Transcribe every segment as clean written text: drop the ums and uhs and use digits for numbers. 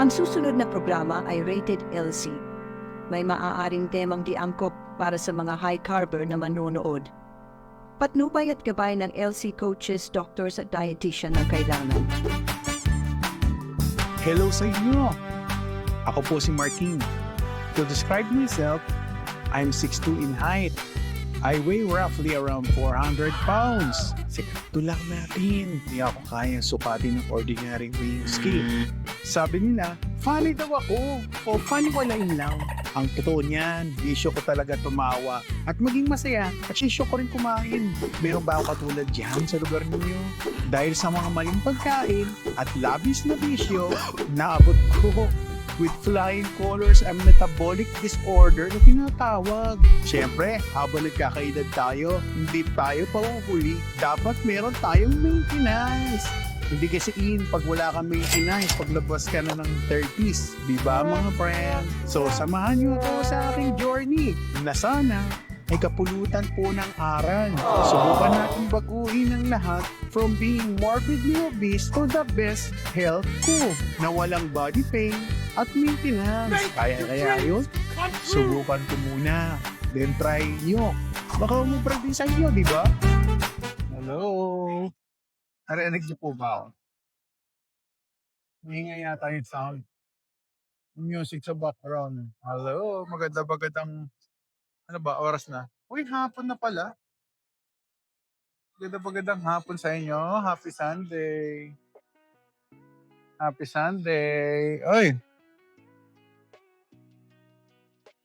Ang susunod na programa ay Rated LC. May maaaring temang di angkop para sa mga high carber na manonood. Patnubay at gabay ng LC coaches, doctors at dietitian na kailangan. Hello sa inyo! Ako po si Martin. To describe myself, I'm 6'2" in height. I weigh roughly around 400 pounds. Sikto lang natin. Hindi ako kayang sukatin ng ordinary weighing scale. Sabi nila, funny daw ako. O funny walain lang. Ang totoo niyan, bisyo ko talaga tumawa. At maging masaya, at sisyo ko rin kumain. Meron ba ako katulad dyan sa lugar ninyo? Dahil sa mga maling pagkain at labis na bisyo, naabot ko with flying colors ang metabolic disorder na tinatawag. Siyempre, habang nagkakaedad tayo, hindi tayo pauhuli. Dapat meron tayong maintenance. Hindi kasi pag wala kang maintenance, paglabas ka na ng 30s. Diba mga friend? So, samahan niyo ako sa aking journey na sana ay kapulutan po ng aral. Subukan natin baguhin ang lahat from being morbidly obese to the best health ko na walang body pain at maintenance. Kaya yun? Subukan ko muna. Then try nyo. Baka umubra din sa inyo, di ba? Hello? Narinig niyo po ba ako? Mahinga yata yung sound. Music sa background. Hello? Magandang ano ba, oras na? Uy, hapon na pala. Magandang hapon sa inyo. Happy Sunday. Happy Sunday. Oy!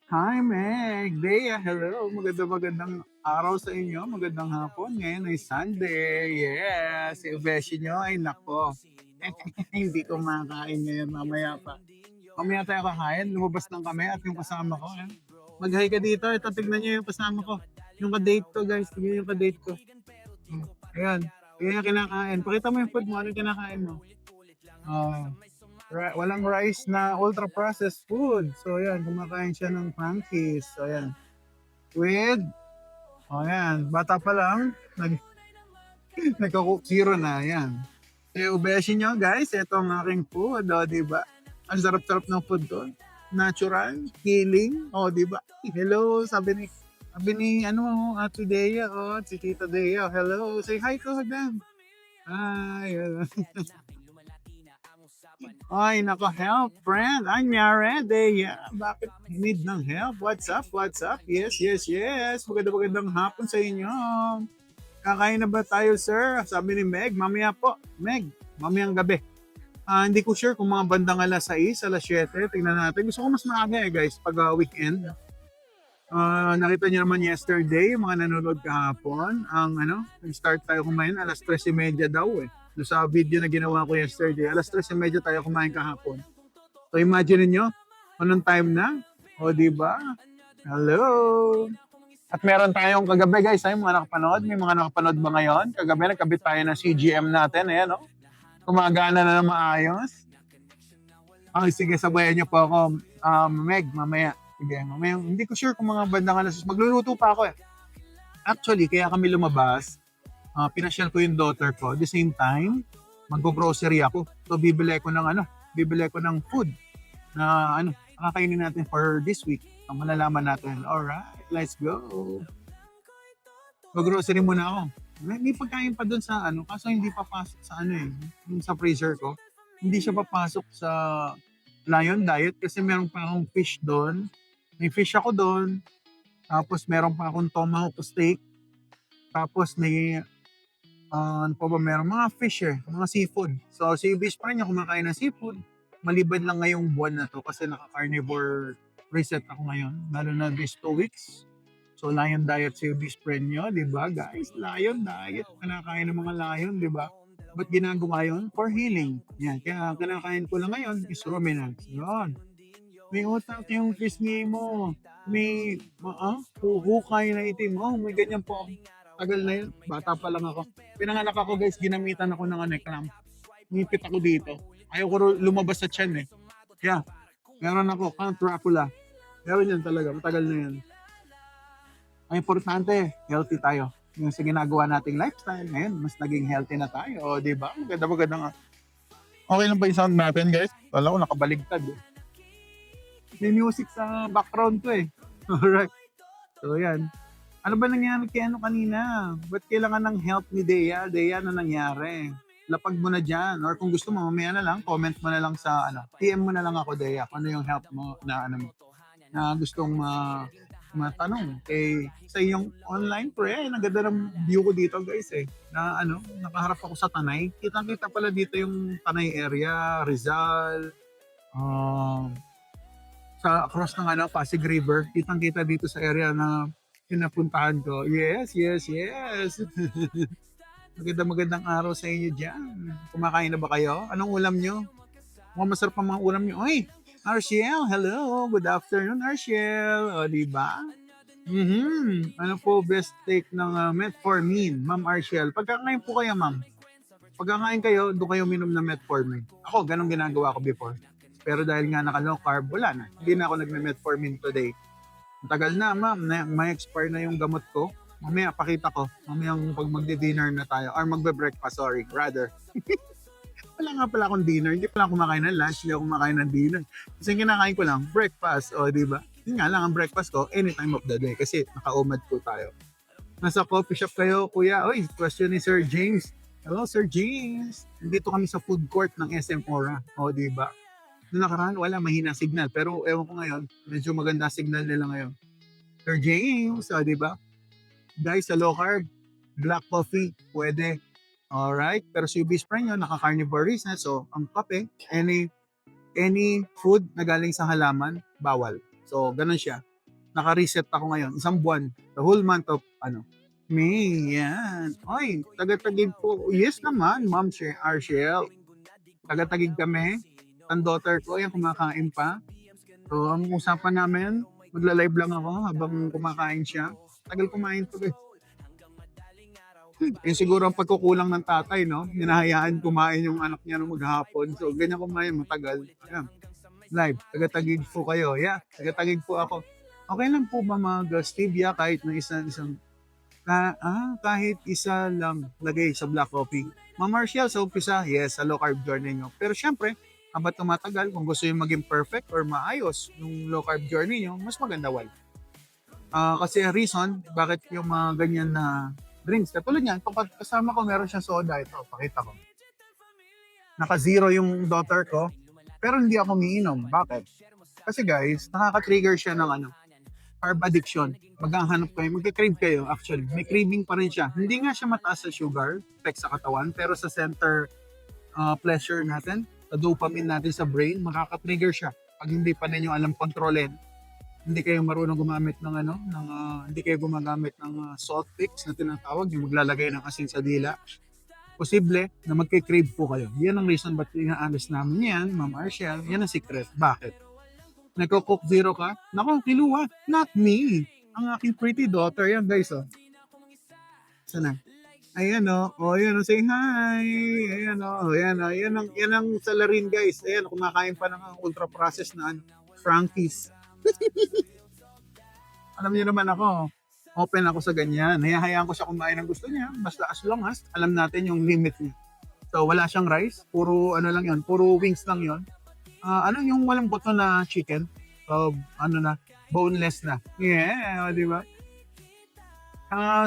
Hi, Meg. Bea, hello. Magandang araw sa inyo. Magandang hapon. Ngayon ay Sunday. Yes. Si Beshi nyo ay nako. Hindi ko makakain ngayon. Mamaya pa. Mamaya tayo kakain. Lumabas lang kami at yung kasama ko. Mag-hi ka dito. Ito, tignan nyo yung kasama ko. Yung ka-date ko, guys. Tignan yung ka-date ko. Ayan. Ayan yung kinakain. Pakita mo yung food mo. Ano yung kinakain mo? Walang rice na ultra-processed food. So, ayan. Kumakain siya ng Frankies. So, ayan. With, ayan. Bata pa lang. Nagka-cook zero na. Ayan. So, ubesin nyo, guys. Ito ang aking food. O, diba? Ang sarap-sarap ng food doon. Natural, healing. O, diba? Hello, sabi ni, Ate Dea, si Tita Dea. Hello, say hi to them. Hi. Ay, nako, help, friend. I'm ready. Yeah, bakit need ng help? What's up? Yes. Magandang hapon sa inyo. Kakain na ba tayo, sir? Sabi ni Meg, mamaya po. Meg, mamayang gabi. Hindi ko sure kung mga bandang alas 6, alas 7. Tingnan natin. Gusto ko mas maaga guys, pag weekend. Nakita niyo naman yesterday, yung mga nanonood kahapon, nag-start tayo kumain, alas 3:30 daw Doon sa video na ginawa ko yesterday, alas 3:30 tayo kumain kahapon. So imagine niyo, anong time na? O diba? Hello! At meron tayong kagabi guys, ay mga nakapanood. May mga nakapanood ba ngayon? Kagabi nagkabit tayo ng CGM natin, ayan Gumagana na ng maayos. Sige, sabayan niyo po ako. Meg, mamaya. Sige, mamaya. Hindi ko sure kung mga bandang alas. Magluluto pa ako Actually, kaya kami lumabas. Pinasyal ko yung daughter ko. At the same time, mag-grocery ako. So, bibili ko ng food na kakainin natin for this week. Malalaman natin. Alright, let's go. Mag-grocery muna ako. May pagkain pa doon sa kaso hindi papasok sa yung sa freezer ko. Hindi siya papasok sa Lion Diet kasi meron pa akong fish doon. May fish ako doon. Tapos meron pa akong tomahawk steak. Tapos may meron mga fish mga seafood. So si Bish pa rin niya kumakain ng seafood. Maliban lang ngayong buwan na to kasi naka-carnivore reset ako ngayon. Lalo na these 2 weeks. So, Lion Diet si Bish friend nyo, di ba guys? Lion Diet. Kinakain ng mga lion, di ba? Ba't ginagawa yun? For healing. Yan. Kaya kinakain ko lang ngayon is ruminants. Yun. May utak yung pisngi mo. May hukay na itim. May ganyan po ako. Tagal na yun. Bata pa lang ako. Pinanganak ako guys, ginamitan ako ng clamp. Nipit ako dito. Ayaw ko lumabas sa tiyan Kaya, meron ako, Count Dracula. Meron yan talaga. Matagal na yan. Ang importante, healthy tayo. Yung sa ginagawa nating lifestyle, ngayon, mas naging healthy na tayo. O, di ba? Maganda nga. Okay lang ba yung sound natin, guys? Wala ko nakabaligtad. Eh. May music sa background ko eh. Alright. So yan. Ano ba nangyari kay ano kanina? Ba't kailangan ng help ni Dea? Dea, ano nangyari? Lapag mo na dyan. Or kung gusto mo, mamaya na lang, comment mo na lang sa ano. PM mo na lang ako, Dea. Kung ano yung help mo na ano mo. Na gustong matanong. Eh, sa iyong online pre, ang ganda ng view ko dito guys eh. Na ano, nakaharap ako sa Tanay. Kitang-kita pala dito yung Tanay area, Rizal, um, sa across ng ano, Pasig River. Kitang-kita dito sa area na pinapuntahan ko. Yes, yes, yes. Magandang araw sa inyo dyan. Kumakain na ba kayo? Anong ulam nyo? Mukhang masarap ang mga ulam nyo. Oy, Arshel, hello. Good afternoon, Arshel. O, diba? Ano po best take ng metformin, Ma'am Arshel? Pagkakain po kayo, ma'am. Pagkakain kayo, doon kayo minom ng metformin. Ako, ganun ginagawa ko before. Pero dahil nga naka-low carb, wala na. Hindi na ako nagme-metformin today. Tagal na, ma'am. May expire na yung gamot ko. Mamaya, pakita ko. Mamaya pag magdi-dinner na tayo. Or magbe-breakfast, sorry. Rather. Wala nga pala akong dinner. Hindi pala ako kumakain ng lunch. Hindi ako kumakain ng dinner. Kasi kinakain ko lang, breakfast. O, di ba? Yun nga lang, ang breakfast ko, any time of the day. Kasi naka-umad po tayo. Nasa coffee shop kayo, kuya. Oy, question ni Sir James. Hello, Sir James. Nandito kami sa food court ng SM Ora. O, di ba? Noong nakaraan, wala, mahina signal. Pero ewan ko ngayon, medyo maganda signal nila ngayon. Sir James, o, di ba? Guys, sa low carb, black coffee, pwede. Alright? Pero si UB Spring yun, naka-carnivorous na. So, ang kape, any food na galing sa halaman, bawal. So, ganun siya. Naka-reset ako ngayon. Isang buwan. The whole month of, May. Yan. Oy, taga-tagig po. Yes naman, Ma'am Arshel. Taga-tagig kami. Ang daughter ko, yung kumakain pa. So, ang usapan namin, magla-live lang ako habang kumakain siya. Tagal kumain to guys. Yung siguro ang pagkukulang ng tatay, no? Hinahayaan kumain yung anak niya nung maghapon. So, ganyan kumain, matagal. Ayan. Live, taga-tagig po kayo. Yeah, taga-tagig po ako. Okay lang po ba mag-stevia kahit na isang kahit isa lang lagay sa black coffee? Ma'am Marshall, sa umpisa, yes, sa low carb journey nyo. Pero syempre, habang tumatagal, kung gusto yung maging perfect or maayos yung low carb journey nyo, mas maganda white. Kasi ang reason, bakit yung mga ganyan na drinks, katulad niyan, kasama ko meron siyang soda, ito, pakita ko. Naka-zero yung daughter ko, pero hindi ako umiinom. Bakit? Kasi guys, nakaka-trigger siya ng carb addiction. Maghahanap kayo, magka-crave kayo actually. May craving pa rin siya. Hindi nga siya mataas sa sugar, effect sa katawan, pero sa center pleasure natin, sa dopamine natin sa brain, makaka-trigger siya. Pag hindi pa ninyo alam kontrolin, hindi kayo marunong gumamit ng hindi kayo gumagamit ng salt picks na tinatawag, yung maglalagay ng asin sa dila. Posible na magke-crave po kayo. Yan ang reason ba't ina-alis namin yan, Ma'am Arshel. Yan ang secret. Bakit? Nagko-cook zero ka? Naku, kiluwa. Not me. Ang aking pretty daughter. Yan guys, oh. Sana. Ayan, oh. Oh, yan, oh. Say hi. Ayan, oh. Ayan, oh. Yan ang salarin, guys. Ayan, kumakain pa ng ultra-processed na Frankies. Alam niyo naman ako, open ako sa ganyan. Hayahayaan ko siya kumain ng gusto niya. Basta as long as alam natin yung limit niya. So, wala siyang rice. Puro lang yun. Puro wings lang yun. Yung walang buto na chicken? So, boneless na. Yeah, di ba?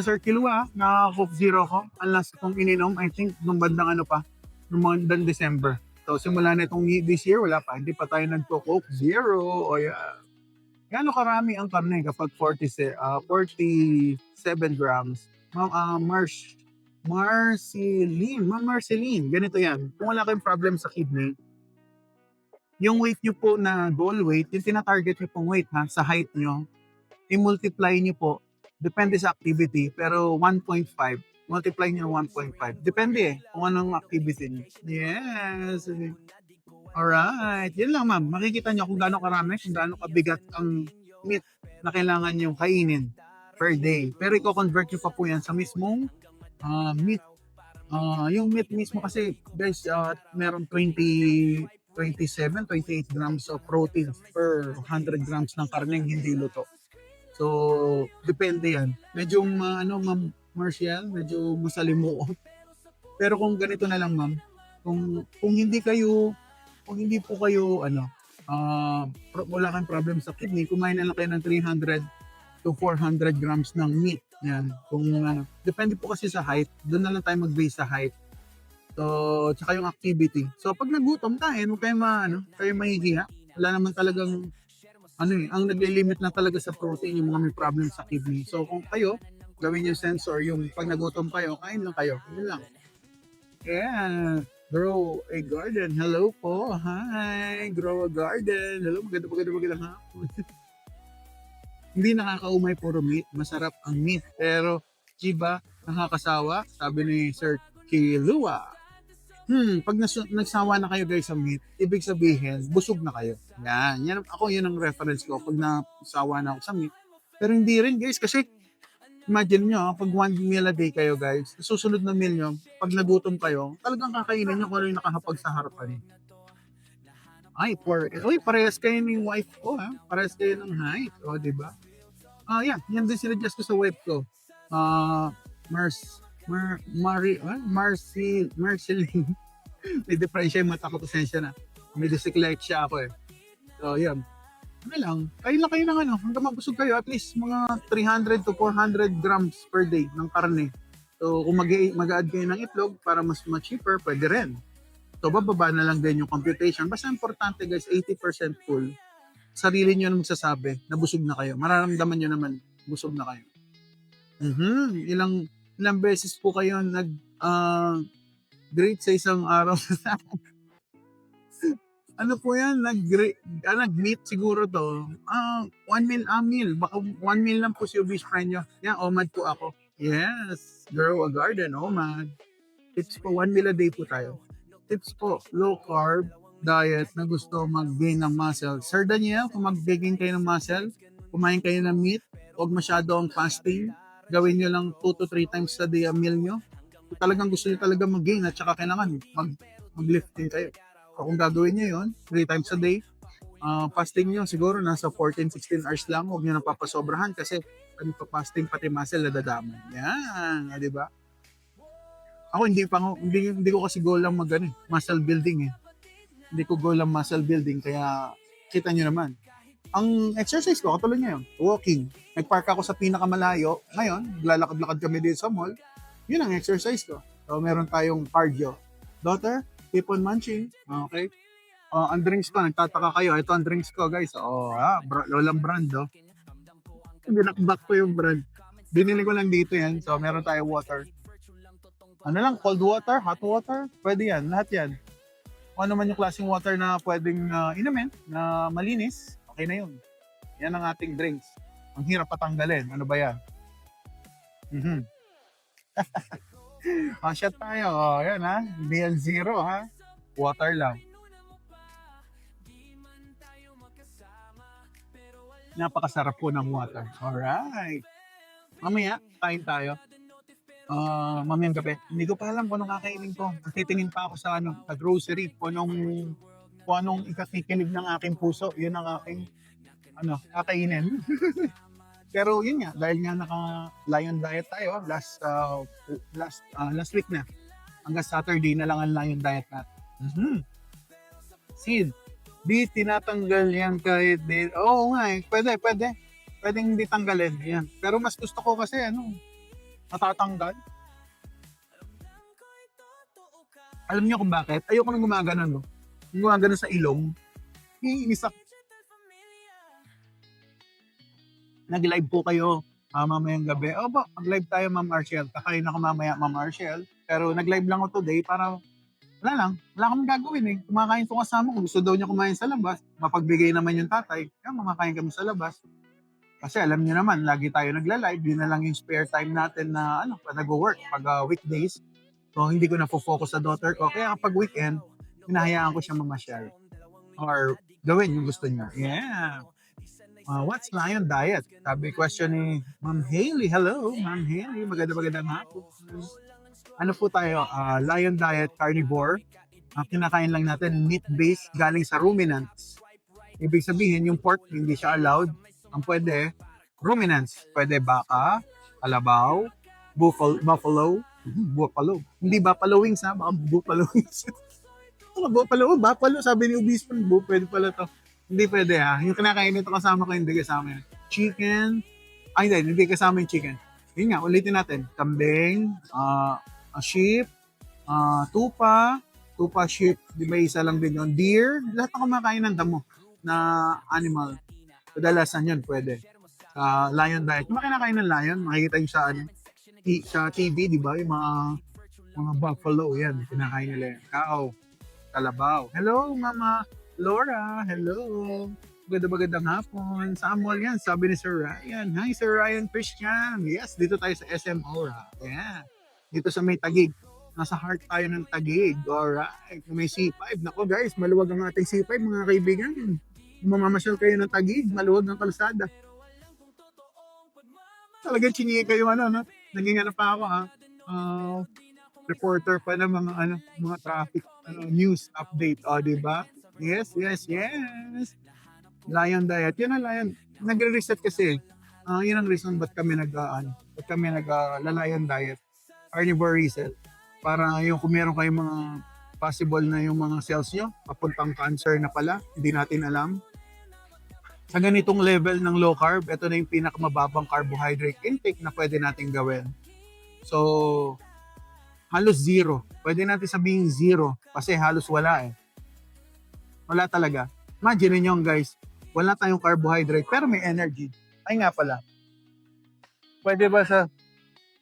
Sir Kilua, naka-Coke Zero ko. Ang last kong ininom, I think, nung bandang nung bandang December. So, simula na itong this year, wala pa. Hindi pa tayo nagko-Coke Zero. O yeah. Gano'ng karami ang karne kapag 47 grams? Ma'am Marceline, ganito yan. Kung wala kayong problem sa kidney, yung weight nyo po na goal weight, yung tinatarget nyo pong weight sa height nyo, i-multiply nyo po, depende sa activity, pero 1.5, multiply nyo 1.5. Depende kung anong activity nyo. Yes. Alright, yun lang ma'am. Makikita nyo kung gaano karami, kung gaano kabigat ang meat na kailangan nyo kainin per day. Pero i-convert nyo pa po yan sa mismong meat. Yung meat mismo kasi, guys, meron 27, 28 grams of protein per 100 grams ng karneng hindi luto. So, depende yan. Medyo, Ma'am Marcial, medyo masalimuot. Pero kung ganito na lang, ma'am, Kung hindi po kayo, wala kang problem sa kidney, kumain na lang kayo ng 300 to 400 grams ng meat. Yan. Kung depende po kasi sa height, doon na lang tayo mag-base sa height. So, tsaka yung activity. So, pag nagutom tayo, huwag kayo mahihiya. Wala naman talagang, ang naglilimit na talaga sa protein, yung mga may problem sa kidney. So, kung kayo, gawin yung sensor, yung pag nagutom kayo, kain lang kayo. Yun lang. Yeah. Grow a garden. Hello po. Hi. Grow a garden. Hello. Maganda hapon. Hindi nakakaumay puro meat. Masarap ang meat. Pero, diba, nakakasawa? Sabi ni Sir Kilua. Pag nagsawa na kayo guys sa meat, ibig sabihin, busog na kayo. Yan ang reference ko pag nasawa na ako sa meat. Pero hindi rin guys, kasi imagine nyo, pag one meal a day kayo guys, susunod na meal nyo, pag nagutom kayo, talagang kakainin nyo kung ano yung nakahapag sa harapan. Parehas kayo ng wife ko ha. Parehas kayo ng height. O, diba? Yan din sinuggest ko sa wife ko. Marceline. May depression yung mata ko, pasensya na. May dyslexia ako eh. So, yan. Kain lang kayo ng hanggang mabusog kayo, at least mga 300 to 400 grams per day ng karne. So, kung mag-add kayo ng itlog para mas cheaper, pwede rin. So, bababa na lang din yung computation. Basta importante guys, 80% full. Sarili nyo na magsasabi na busog na kayo. Mararamdaman nyo naman, busog na kayo. Ilang beses po kayo nag-great sa isang araw. Ano po yan? Nag-meet siguro to. 1 meal. Baka 1 meal lang po si Obese friend nyo. Yan, OMAD po ako. Yes. Grow a garden, OMAD. Tips po, 1 meal a day po tayo. Tips po, low carb diet na gusto mag-gain ng muscle. Sir Daniel, kung mag-gain kayo ng muscle, kumain kayo ng meat, huwag masyado ang fasting. Gawin nyo lang 2 to 3 times a day ang meal nyo. Kung talagang gusto nyo talaga mag-gain at saka kailangan mag-lifting kayo. So, kung gagawin nyo yun, 3 times a day, fasting nyo siguro nasa 14-16 hours lang. Huwag nyo nang papasobrahan kasi pag pa-fasting pati muscle nadadamay. Yan, di ba? Ako hindi ko kasi goal lang muscle building eh. Hindi ko goal lang muscle building kaya kita nyo naman. Ang exercise ko, katulad ngayon, walking. Nag-park ako sa pinakamalayo. Ngayon, lalakad-lakad kami dito sa mall. Yun ang exercise ko. So, meron tayong cardio. Daughter, keep on munching. Okay? Ang drinks ko, nagtataka kayo. Ito ang drinks ko, guys. Walang brand, oh. Binakbak ko yung brand. Binili ko lang dito yan. So, meron tayong water. Cold water, hot water? Pwede yan, lahat yan. Kung ano man yung klaseng water na pwedeng inumin, na malinis, okay na yun. Yan ang ating drinks. Ang hirap patanggalin. Ano ba yan? Shot tayo. Yan ha. BL0 ha. Water lang. Napakasarap po ng water. Alright. Mamaya, kain tayo. Mamayang gabi. Hindi ko pa alam kung anong kakainin ko. Titingin pa ako sa grocery. Kung anong ikakikilig ng aking puso. Yun ang aking kakainin. Pero yun nga, dahil nga naka-lion diet tayo, last week na. Hanggang Saturday na lang ang lion diet natin. Sid, di tinatanggal yan kahit di. Oo nga eh, pwede. Pwedeng hindi tanggalin yan. Pero mas gusto ko kasi matatanggal. Alam niyo kung bakit? Ayoko nang gumagano, gumagano sa ilong. Iinis ako. Nag-live po kayo mamayang gabi. Mag-live tayo, Ma'am Arshel. Kakain ako mamaya, Ma'am Arshel. Pero nag-live lang ako today para wala akong gagawin eh. Kumakain ko kasama ko. Gusto daw niya kumain sa labas. Mapagbigay naman yung tatay. Kaya mamakain kami sa labas. Kasi alam niyo naman, lagi tayo nagla-live. Yun na lang yung spare time natin na nag-work pag weekdays. So hindi ko na focus sa daughter ko. Kaya kapag weekend, hinahayaan ko siya mamasyal. Or gawin yung gusto niya. Yeah. What's lion diet? Sabi question ni Ma'am Hailey. Hello, Ma'am Hailey. Magandang hapon. Ano po tayo? Lion diet, carnivore. Kinakain lang natin meat-based galing sa ruminants. Ibig sabihin, yung pork hindi siya allowed. Ang pwede, ruminants. Pwede baka, kalabaw, buffalo. Hindi buffalo wings ha, baka buffalo wings. buffalo. Oh, buffalo, sabi ni Obispo, pwede pala to. Hindi pwede ha. Yung kinakain nito kasama ko, hindi kasama yun. Chicken. Ay, hindi kasama yung chicken. Yun nga, ulitin natin. Kambing, sheep, tupa, sheep, di ba isa lang din yun? Deer, lahat ng kumakain ng damo na animal. Kadalasan yun, pwede. Lion diet. Yung mga kinakain ng lion, makikita yung sa TV, di ba? Yung mga buffalo, yan, kinakain nila yan. Cow, kalabaw. Hello, Mama Laura. Hello. Magandang hapon. Sa mall yan, sabi ni Sir Ryan. Hi, Sir Ryan Christian. Yes, dito tayo sa SM Aura. Yeah. Dito sa may Taguig. Nasa heart tayo ng Taguig. Alright. May C5. Nako guys, maluwag ang ating C5 mga kaibigan. Kung mamamasyal kayo ng Taguig, maluwag ng kalsada. Talagang chinika yung no? Naging pa ako ha. Reporter pa ng mga traffic news update. O, diba? Yes. Lion diet. Yun ang lion. Nagre-reset kasi. Yun ang reason ba't kami lion diet. Carnivore reset. Para yung kung meron kayong mga possible na yung mga cells nyo, papuntang cancer na pala, hindi natin alam. Sa ganitong level ng low carb, ito na yung pinakamababang carbohydrate intake na pwede natin gawin. So, halos zero. Pwede natin sabihin zero kasi halos wala eh. Wala talaga. Imagine nyo guys, wala tayong carbohydrate pero may energy. Ay nga pala.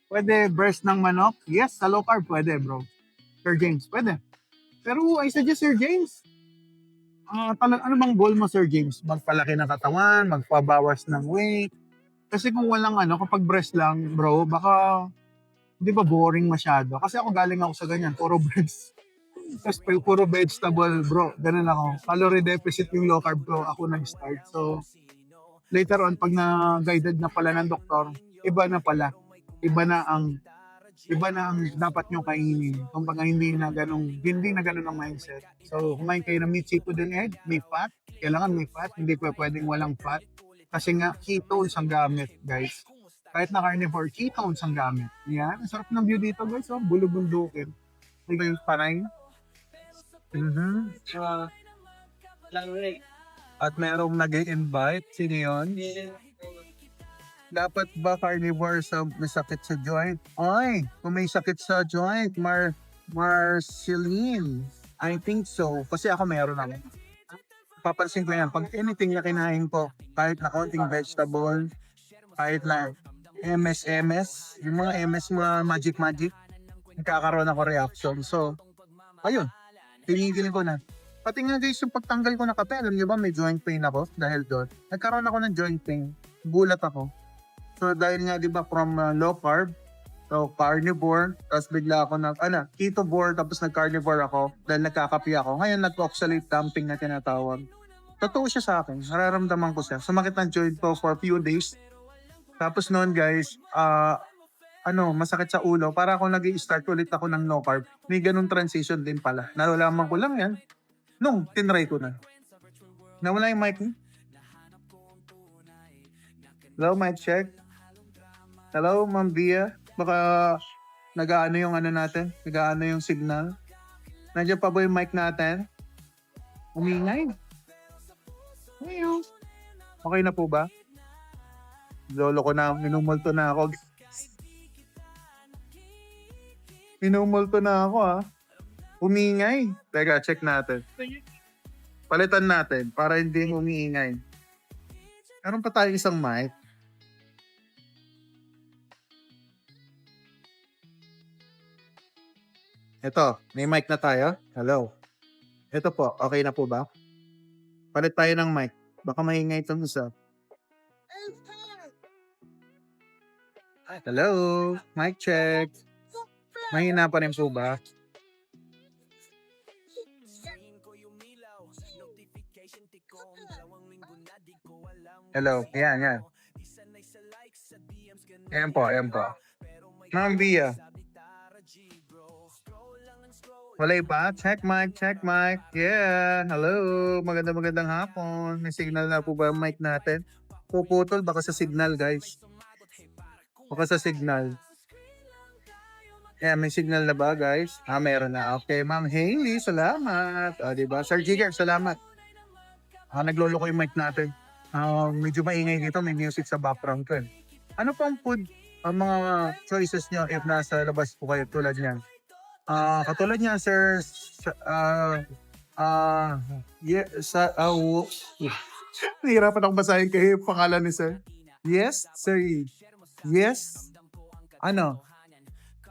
Pwede breast ng manok? Yes, sa low carb pwede bro. Sir James, pwede. Pero I suggest Sir James, ano bang goal mo Sir James? Magpalaki ng katawan, magpabawas ng weight. Kasi kung walang kapag breast lang bro, baka di ba boring masyado? Kasi ako galing ako sa ganyan, puro breast. Tapos puro vegetable bro, ganun ako. Calorie deficit yung low carb ko, ako nag-start. So, later on, pag na-guided na pala ng doktor, iba na pala. Iba na ang dapat nyo kainin. Kumbaga hindi na ganun ang mindset. So, kumain kayo ng meat, seafood, and egg, may fat. Kailangan may fat, hindi pwedeng walang fat. Kasi nga, ketones ang gamit, guys. Kahit na carnivore, ketones ang gamit. Yan, ang sarap ng view dito, guys. Oh, bulubundukin. Hindi yung panay. At merong nag-i-invite, sino yun? Dapat ba carnivore sa may sakit sa joint? Ay, kung may sakit sa joint, Marceline. I think so. Kasi ako meron ako. Papansin ko yan. Pag anything na kinain ko, kahit na konting vegetable, kahit na MS, yung mga MS, mga magic, nagkakaroon ako reaction. So, ayun. Tinigil ko na. Pati nga guys, yung pagtanggal ko na kape, alam niyo ba may joint pain ako dahil doon. Nagkaroon ako ng joint pain. Gulat ako. So dahil nga 'di ba from low carb, so carnivore, tapos bigla ako ketovore, tapos nag-carnivore ako dahil nagkakape ako. Ngayon nag-oxalate dumping na tinatawag. Totoo siya sa akin. Nararamdaman ko siya. Sumakit ng joint ko for a few days. Tapos noon guys, masakit sa ulo. Para ako nag-i-start ulit ako ng low carb. May ganung transition din pala. Nalalaman ko lang yan nung tinry ko na. Nawala yung mic niya. Hello, mic check. Hello, Ma'am Bia. Baka nag-aano yung natin? Nag-aano yung signal? Nandiyan pa ba yung mic natin? Umingay. Ayaw. Okay na po ba? Lolo ko na, minumulto na ako. Minumulto na ako Umingay. Teka, check natin. Palitan natin para hindi umiingay. Meron pa tayo isang mic. Ito, may mic na tayo. Hello. Ito po, okay na po ba? Palit tayo ng mic. Baka maingay itong isa. Hello. Mic check. Mahina pa rin po ba? Hello. Yan. Ayan po. Ma'am Bia. Wala pa? Check mic. Yeah. Hello. Magandang hapon. May signal na po ba ang mic natin? Puputol. Baka sa signal, guys. Baka sa signal. Yeah, may signal na ba, guys? Meron na. Okay, Ma'am Hailey, salamat. Diba? Sir Jigger, salamat. Naglolo ko yung mic natin. Medyo maingay dito, may music sa background ko eh. Ano pang food ang mga choices nyo if nasa labas po kayo tulad niyan? Katulad niya, sir, nahirapan akong basahin kayo yung pangalan ni sir. Yes, sir. Yes. Ano?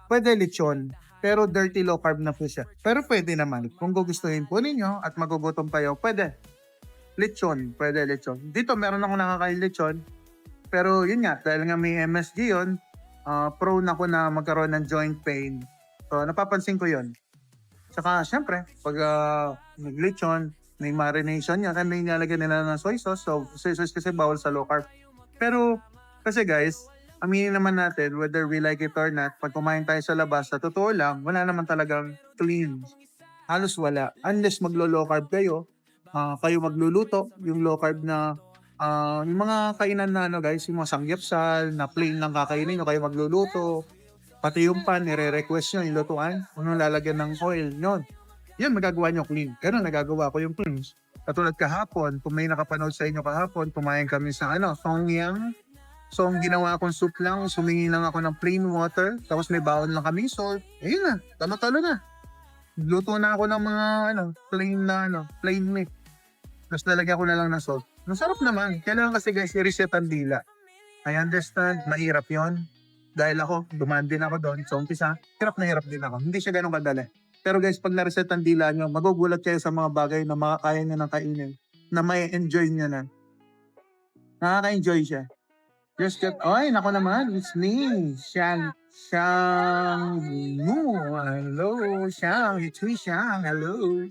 Pwede lechon. Pero dirty low carb na po siya. Pero pwede naman. Kung gugustuhin po ninyo at magugutom kayo, pwede. Lechon. Pwede lechon. Dito meron akong nakakain lechon. Pero yun nga, dahil nga may MSG yun, prone ako na magkaroon ng joint pain. So, napapansin ko yun. Tsaka, syempre, pag nag-lechon, may marination yan, may nilalagyan nila ng soy sauce. So, soy sauce kasi bawal sa low carb. Pero, kasi guys, aminin naman natin, whether we like it or not, pag kumain tayo sa labas, sa totoo lang, wala naman talagang clean. Halos wala. Unless maglo-low carb kayo, kayo magluluto, yung low carb na, yung mga kainan na guys, yung mga sangyapsal, na plain lang kakainin nyo, kayo magluluto, pati yung pan, nire-request nyo, yung lutuan, kung lalagyan ng oil, yun. Yan, magagawa nyo clean. Ganun, nagagawa ko yung cleans. Katulad kahapon, kung may nakapanood sa inyo kahapon, kumain kami sa songyang. So, ang ginawa kong soup lang, sumingi lang ako ng plain water, tapos may baon lang kami salt. Ayun na, talo-talo na. Luto na ako ng mga plain meat. Tapos lalagyan ko na lang ng salt. Masarap naman. Kailangan kasi guys, i-reset ang dila. I understand, mahirap yon. Dahil ako, dumaan din ako doon. So, umpisa, hirap na hirap din ako. Hindi siya ganun kadali. Pero guys, pag na-reset ang dila nyo, magugulat kayo sa mga bagay na makakaya nyo ng kainin. Na may enjoy nyo na. Nakaka-enjoy siya. Just get, nako naman, it's me, Shang Mu. Hello, Shang, it's me, Shang, hello.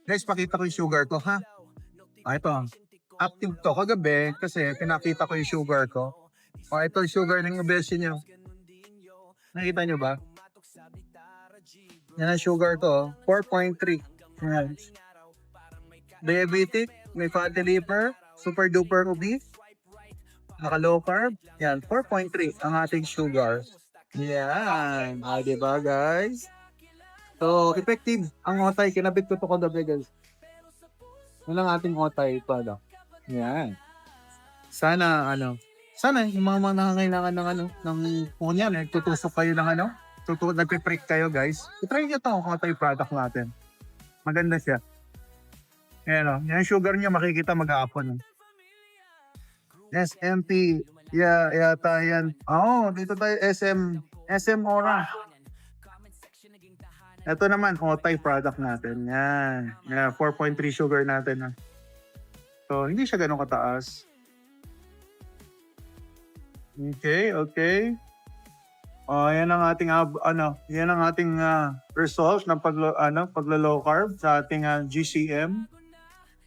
Guys, pakita ko yung sugar ko, ha? Ito, active to kagabi kasi pinakita ko yung sugar ko. Ito yung sugar ng obesin nyo. Nakita nyo ba? Yan ang sugar ko, 4.3. Yan. Diabetic, may fatty liver, super duper obese, naka-low carb, yan, 4.3 ang ating sugar. Yan. Diba guys? So, effective ang otay. Kinabit ko ito kagabi guys. Yan ang ating otay product. Yan. Sana, yung mga nakakailangan ng kung yan, tutusok kayo ng nagpiprick kayo guys. I-try nyo ito ang otay product natin. Maganda siya. Yan yan sugar nyo makikita mag-aapon. SMP. Yeah, yata yan. Dito tayo SM Aura. Ito naman, otay product natin. Yan. 4.3 sugar natin. So, hindi siya ganun kataas. Okay. Yan ang ating result ng paglo-low carb sa ating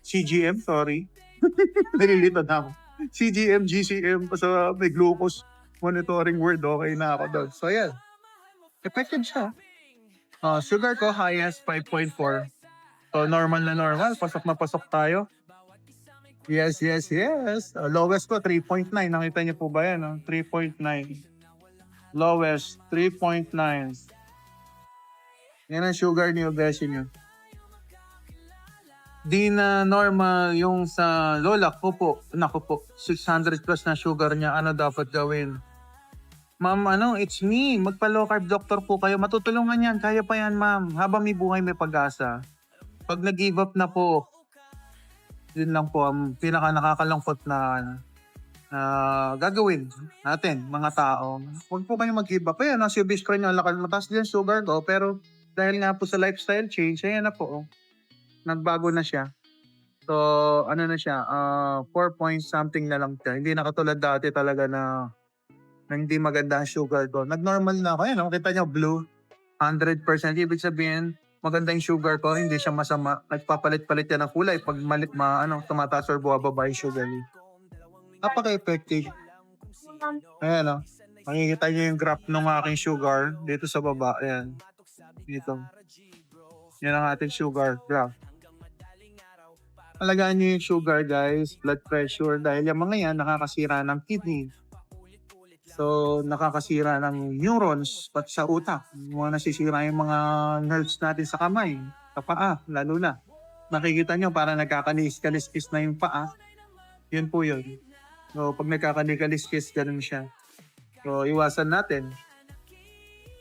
CGM, sorry. Nalilito na ako. CGM, GCM, sa may glucose monitoring word, okay na ako doon. So, yan. Effective siya. Sugar ko, highest 5.4. So, normal na normal. Pasok na pasok tayo. Yes. Lowest ko, 3.9. Nakita niyo po ba yan? 3.9. Lowest, 3.9. Yan ang sugar niyo, beshi niyo. Di na normal yung sa lola ko po. Naku po, 600 plus na sugar niya. Ano dapat gawin? Ma'am, it's me. Magpa-low carb doctor po kayo. Matutulungan yan. Kaya pa yan, ma'am. Habang may buhay, may pag-asa. Pag nag-give up na po, yun lang po ang pinaka nakakalungkot na gagawin natin, mga tao. Huwag po kayo mag-give up. Ayan, nasa yung biskra nyo, mataas din sugar ko. Pero dahil nga po sa lifestyle change, ayan na po. Nagbago na siya. So, na siya, 4 point something na lang siya. Hindi na katulad dati talaga na hindi maganda ang sugar ko. Nag-normal na ako. Ayan, kita nyo, blue. 100%. Ibig sabihin, maganda yung sugar ko. Hindi siya masama. Nagpapalit-palit yan ng kulay. Pag tumataas or buwababa yung sugar. Napaka-effective. Ayan, makikita nyo yung graph ng aking sugar dito sa baba. Ayan. Dito. Yan ang ating sugar graph. Alagaan nyo yung sugar guys, blood pressure, dahil yung mga yan nakakasira ng kidney. So, nakakasira ng neurons pati sa utak. Mga nasisira yung mga nerves natin sa kamay, sa paa, lalo na. Nakikita nyo, para nagkakalis-kaliskis na yung paa. Yun po yun. So, pag nagkakalis-kaliskis, ganun siya. So, iwasan natin.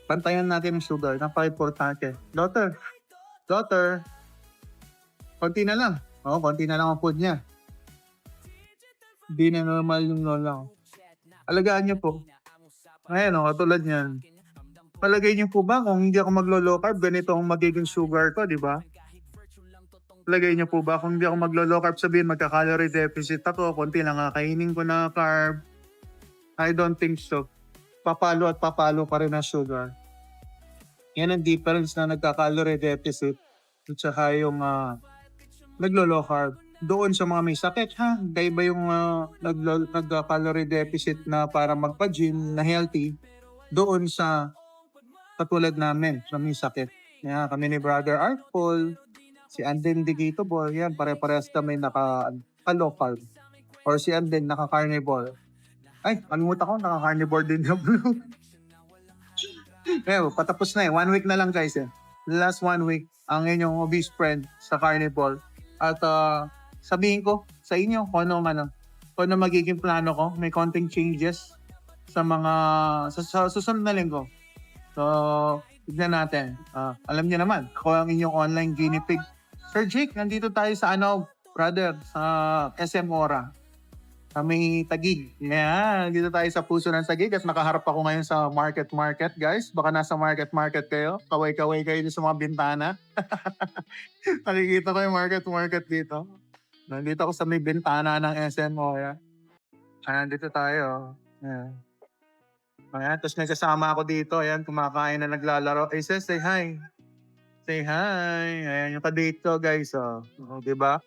Pantayan natin ang sugar. Napaka-importante. Daughter, konti na lang. Oo, konti na lang ang food niya. Hindi na normal yung lola ko. Alagaan niyo po. Ayan o, katulad niyan. Palagay niyo po ba kung hindi ako maglo-low carb, ganito ang magiging sugar ko, di ba? Palagay niyo po ba kung hindi ako maglo-low carb, sabihin magka-calorie deficit ako, konti lang kakainin ko na carb. I don't think so. Papalo at papalo pa rin ang sugar. Yan ang difference na nagka-calorie deficit at saka yung naglo-low carb. Doon sa mga may sakit, iba yung nag-calorie deficit na para magpa-gym na healthy. Doon sa katulad namin, sa may sakit. Yan, kami ni Brother Art Paul, si Anden Digito Boy, yan, pare-parehas kami naka-low carb. Or si Anden naka-carnivore. Ay, kalimutan ko, naka-carnivore din na blue. Pero, patapos na 1 week na lang guys Last 1 week, ang inyong obese friend sa carnivore. At sabihin ko sa inyo kung ano magiging plano ko. May konting changes sa sa susunod na linggo. So, tignan natin. Alam niyo naman, ako ang inyong online guinea pig. Sir Jake, nandito tayo sa brother, sa SM Ora. Sa may Taguig. Yan, dito tayo sa puso ng Taguig at nakaharap ako ngayon sa market, guys. Baka nasa market kayo. Kaway-kaway kayo sa mga bintana. Nakikita ko yung market dito. Nandito ako sa may bintana ng SM Ora. Ayan, dito tayo. Ayan. Ayan, tapos nagsasama ako dito. Ayan, kumakain na naglalaro. Ay, sis, say hi. Say hi. Ayan, yung kadate ko, guys. Diba?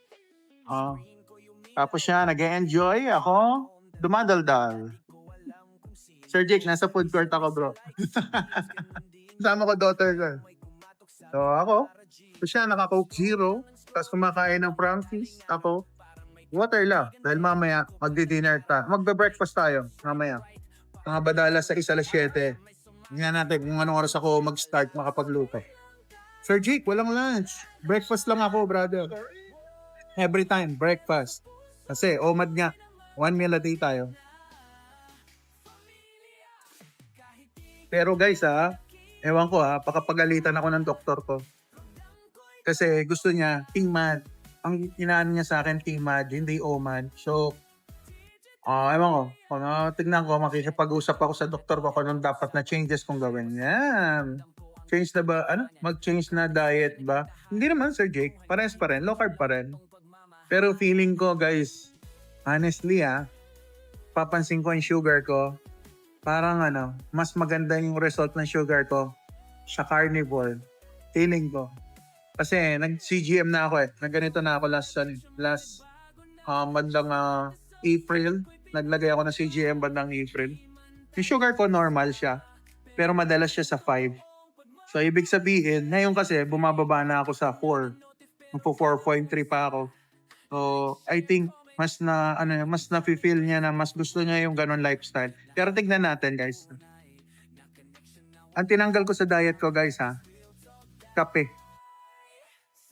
Tapos siya, nag-enjoy ako. Dumadaldal. Sir Jake, nasa food court ako, bro. Kasama ko daughter ko. So, ako. So, siya, naka-Coke Zero. Tapos kumakain ng Frankie's. Ako, water lang. Dahil mamaya, magdi-dinner magbe-breakfast tayo mamaya. Mga badala sa 1:07. Tingnan natin kung anong oras ako mag-start makapagluto. Sir Jake, walang lunch. Breakfast lang ako, brother. Every time, breakfast. Kasi, OMAD nga. 1 meal a day tayo. Pero guys, ewan ko pakapagalitan ako ng doktor ko. Kasi gusto niya, TMAD. Ang inaan niya sa akin, TMAD, hindi OMAD. So, ewan ko. Tignan ko, makikipag-usap ako sa doktor ko kung anong dapat na changes kong gawin. Yan. Change na ba? Mag-change na diet ba? Hindi naman, Sir Jake. Parehas pa rin. Low carb pa rin. Pero feeling ko, guys, honestly, papansin ko yung sugar ko. Parang mas maganda yung result ng sugar ko sa carnivore. Feeling ko. Kasi nag-CGM na ako Nagganito na ako last bandang April. Naglagay ako ng CGM bandang April. Yung sugar ko normal siya. Pero madalas siya sa 5. So, ibig sabihin, ngayon kasi bumababa na ako sa 4. Magpo 4.3 pa ako. So, I think mas na-feel niya na mas gusto niya yung ganon lifestyle. Pero tignan natin, guys. Ang tinanggal ko sa diet ko, guys, kape.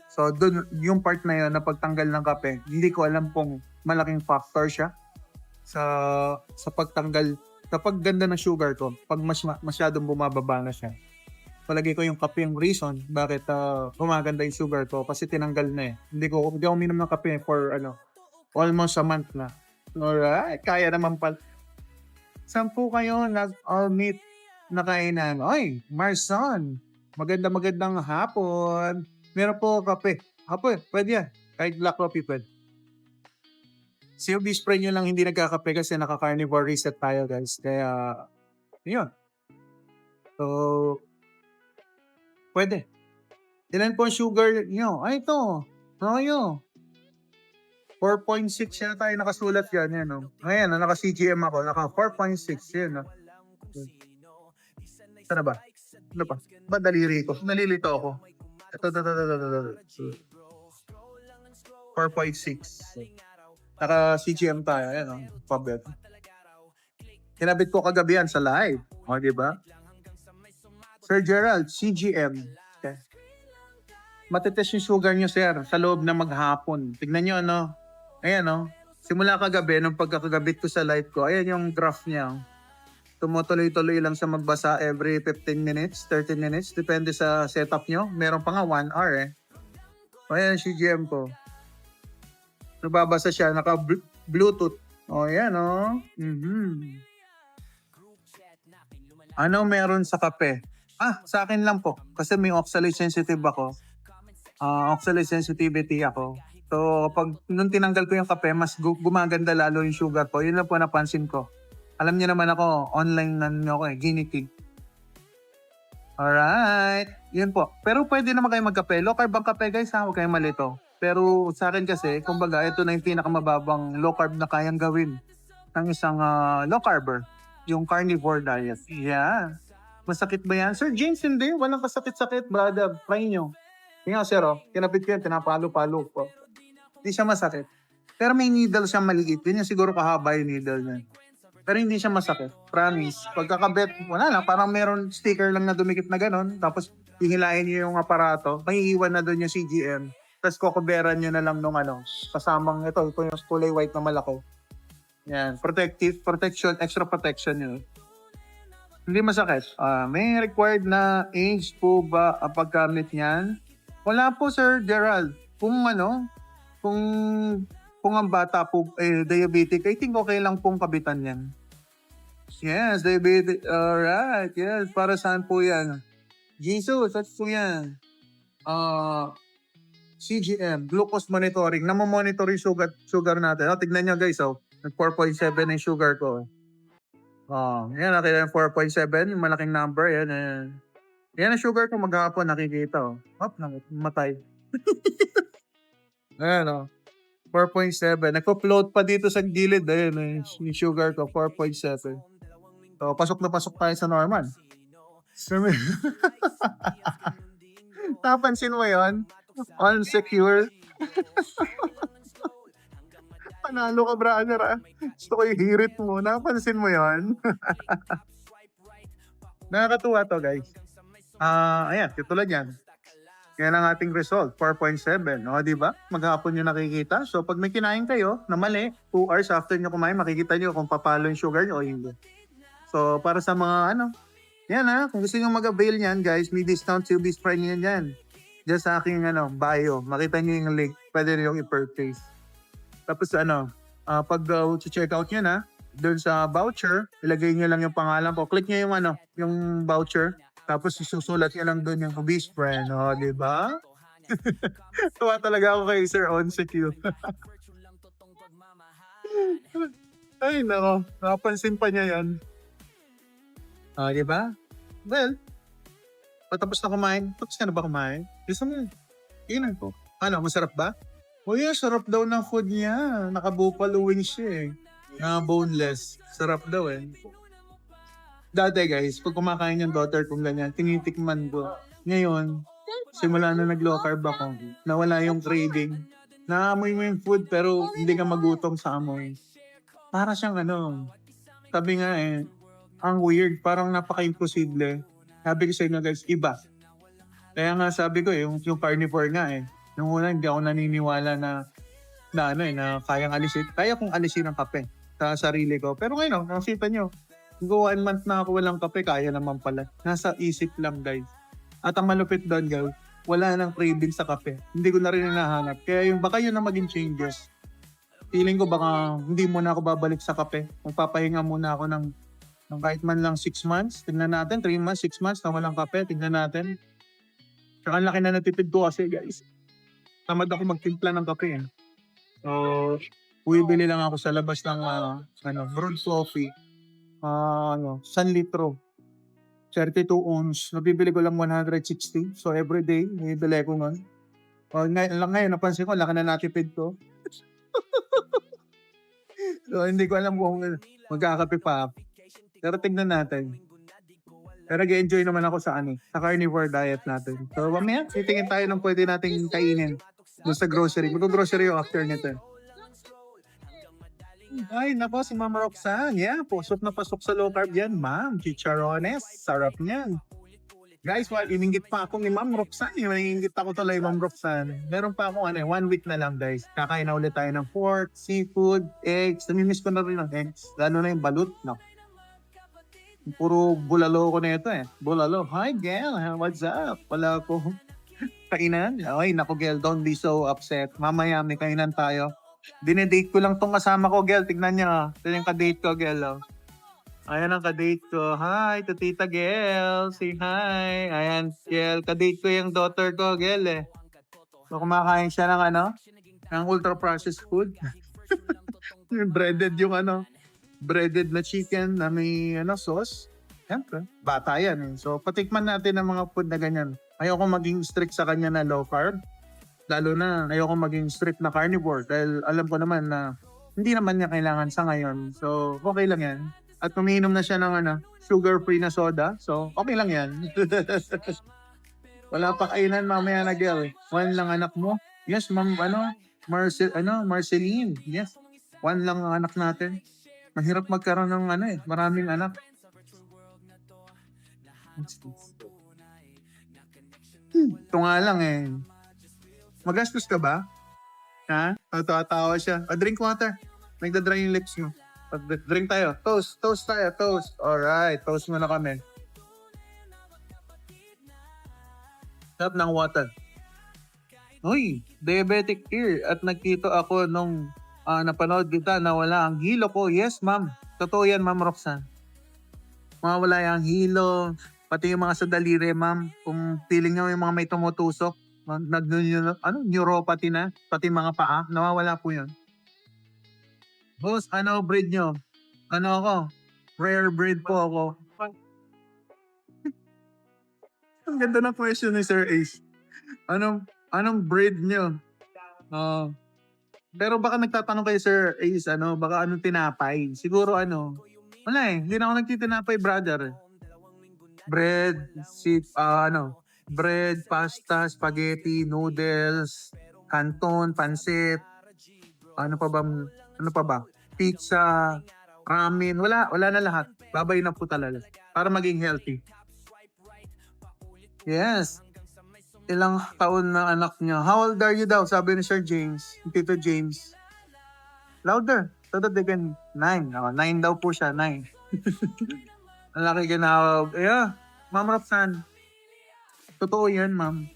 So, dun, yung part na yun, na pagtanggal ng kape, hindi ko alam kung malaking factor siya sa pagtanggal, sa pagganda ng sugar ko, pag masyadong bumababa na siya. Palagi ko yung kape yung reason bakit gumaganda yung sugar ko kasi tinanggal na Hindi ako uminom ng kape for almost a month na. Alright, kaya naman pala. 10 kayo all meat na kainan. Oy, Marson, magandang hapon. Meron po kape. Hapon, pwede yan. Kahit black coffee pwede. Si obese friend nyo lang hindi nagkakape kasi naka-carnivore reset tayo, guys. Kaya, yun. So, pwede. Ilan po ang sugar nyo? Ay, ito. Ano 4.6 yan tayo nakasulat yan. Ngayon, naka-CGM ako. Naka 4.6 yan. Sana ba? Ano pa? Ba daliri ko? Nalilito ako. Ito. 4.6. Naka-CGM tayo. Ayan, pabet. Kinabit ko kagabi yan sa live. O, di ba? Sir Gerald, CGM. Okay. Matetest yung sugar nyo, sir, sa loob na maghapon. Tignan nyo, ano? Ayan, no? Simula kagabi, nung pagkakagabit ko sa live ko, ayan yung graph niya. Tumutuloy-tuloy lang siya magbasa every 15 minutes, 30 minutes. Depende sa setup nyo. Meron pa nga 1 hour, eh. O, ayan, CGM ko. Nababasa siya, naka-Bluetooth. O, ayan, no? Ano meron sa kape? Sa akin lang po. Kasi may oxalate sensitive ako. Oxalate sensitivity ako. So, pag nung tinanggal ko yung kape, mas gumaganda lalo yung sugar ko. Yun lang po napansin ko. Alam niyo naman ako, online na ako guinea pig. Alright. Yun po. Pero pwede naman kayo magkape. Low carb ang kape guys ha, huwag kayong malito. Pero sa akin kasi, kumbaga, ito na yung pinakamababang low carb na kayang gawin ng isang low carber. Yung carnivore diet. Yeah. Masakit ba yan? Sir James, hindi. Walang kasakit-sakit, brother. Try nyo. Yung nga, sir, kinapit ko yan, pinapalo-palo po. Hindi siya masakit. Pero may needle siyang maliit. Yun yung siguro kahaba yung needle niya. Pero hindi siya masakit. Promise. Pagkakabit, wala lang. Parang meron sticker lang na dumikit na gano'n. Tapos, hihilahin nyo yung aparato. Maiiwan na doon yung CGM. Tapos, kukuberan nyo na lang nung kasamang ito yung kulay white na malako. Yan. Protection, extra protection yun. Hindi masakit. May required na age po ba ang paggamit niyan? Wala po, Sir Gerald. Kung ang bata po diabetic, I think okay lang pong kabitan yan. Yes, diabetic. Alright, yes. Para saan po yan? Jesus, that's po yan. CGM, glucose monitoring. Namomonitor yung sugar natin. Tignan nyo guys, nag 4.7 na yung sugar ko. Yan, nakita yung 4.7, yung malaking number. Yan. Yan ang sugar ko maghapon, nakikita. Matay. Ayan, 4.7. Nagpo-float pa dito sa gilid. Ayun, yung sugar ko, 4.7. So, pasok na pasok tayo sa normal. Napansin mo yon? Unsecure. Panalo ka, brother, Gusto ko yung hirit mo. Napansin mo yon? Nakakatuwa to, guys. Ayan, tulad yan. Yan ang ating result, 4.7. O, di ba? Maghapon nyo nakikita. So, pag may kinain kayo na mali, 2 hours after nyo kumain, makikita nyo kung papalo yung sugar nyo o hindi. So, para sa mga yan kung gusto nyo mag-avail nyan, guys, may discount silbies price nyo yan. Diyan sa aking bio, makita nyo yung link, pwede nyo yung i-purchase. Tapos pag check out nyo na, doon sa voucher, ilagay nyo lang yung pangalan ko. Click nyo yung voucher. Tapos isusulat nyo lang doon yung Beast Friend. O, di ba? Tuwa talaga ako kay Sir Onsecure. Ay, nako. Napansin pa niya yan. O, di ba? Well, patapos na kumain. Tapos ka na ba kumain? Gusto mo. Inan po. Masarap ba? O yeah, sarap daw ng food niya. Naka-buffalo wings siya boneless. Sarap daw Dati guys, pag kumakain yung daughter kong ganyan, tinitikman ko. Ngayon, simula na nag-low carb ako, nawala yung craving. Naamoy mo yung food pero hindi ka magutom sa amoy. Para siyang sabi nga ang weird, parang napaka-imposible. Sabi ko sa inyo guys, iba. Kaya nga sabi ko yung carnivore nga nung una hindi ako naniniwala na kayang alisin. Kaya kong alisin ang kape sa sarili ko. Pero ngayon, nakita nyo, 1 month na ako walang kape, kaya naman pala. Nasa isip lang, guys. At ang malupit doon, guys, wala nang craving sa kape. Hindi ko na rin hinahanap. Kaya baka yun na maging changes. Feeling ko baka hindi muna ako babalik sa kape. Magpapahinga muna ako ng kahit man lang 6 months. Tingnan natin, 3 months, 6 months na walang kape. Tingnan natin. Saka ang laki na natipid ko kasi, guys. Tamad ako magtimpla ng kape. So, bumibili lang ako sa labas ng brewed coffee. 1 litro. 32 ounce. Nabibili ko lang 160. So, every day, bibili ko nun. Ngayon, napansin ko, laki na natipid ko. So, hindi ko alam kung magkakape pa. Pero tignan natin. Pero nag-enjoy naman ako sa carnivore diet natin. So, mamaya, titingin tayo ng pwede nating kainin doon sa grocery. Mag-grocery yung after nito. Ay, nako, si Ma'am Roxanne. Yeah, pusok na pasok sa low carb yan, ma'am. Chicharones, sarap niyan. Guys, iningit pa ako ni Ma'am Roxanne. Iningit ako tuloy, Ma'am Roxanne. Meron pa ako, 1 week na lang, guys. Kakain na ulit tayo ng pork, seafood, eggs. Namimiss ko na rin ng eggs. Lalo na yung balut, no? Puro bulalo ko na ito eh. Bulalo. Hi, Gel. What's up? Wala ko kainan. Ay, naku, Gel. Don't be so upset. Mamaya may kainan tayo. Dinedate ko lang tong kasama ko, Gel. Tignan niya. Ito yung kadate ko, Gel. Oh. Ayan ang kadate ko. Hi, to Tita Gel. Say hi. Ayan, Gel. Kadate ko yung daughter ko, Gel eh. So, kumakain siya ng ng ultra-processed food. Yung breaded yung breaded na chicken na may sauce. Siyempre, bata yan eh. So, patikman natin ang mga food na ganyan. Ayoko maging strict sa kanya na low carb. Lalo na, ayoko maging strict na carnivore. Dahil alam ko naman na hindi naman niya kailangan sa ngayon. So, okay lang yan. At umiinom na siya ng sugar-free na soda. So, okay lang yan. Wala pa kainan mamaya na, Gel. 1 lang anak mo. Yes, ma'am, Marceline. Yes. 1 lang ang anak natin. Mahirap magkaroon ng maraming anak. Ito nga lang eh. Magastos ka ba? Ha? Tawa siya. Drink water. Nagdadry yung lips mo. Drink tayo. Toast tayo. Toast. Alright. Toast muna kami. Sarap ng water. Uy, diabetic ear. At nagkita ako nung napanood kita na wala ang hilo ko. Yes, ma'am. Totoo yan, Ma'am Roxanne. Mawala yung hilo. Pati yung mga sa daliri, ma'am. Kung feeling nyo yung mga may tumutusok, neuropathy na, pati mga paa, nawawala po yun. Boss, breed nyo? Ako? Rare breed po ako. Ang ganda ng question ni Sir Ace. Anong breed nyo? Pero baka nagtatanong kay Sir Ace, baka anong tinapay? Siguro wala eh, hindi na ako nagtitinapay, brother. Bread, bread, pasta, spaghetti, noodles, canton, pansit, ano pa ba? Pizza, ramen, wala na lahat. Babay na po talaga para maging healthy. Yes. Ilang taon na anak niya? How old are you daw? Sabi ni Sir James, Tito James. Louder. Toto Degan, 9. 9 daw po siya, 9. Ang laki ginawag. Yeah, Ma'am Roxanne. Totoo yan, ma'am.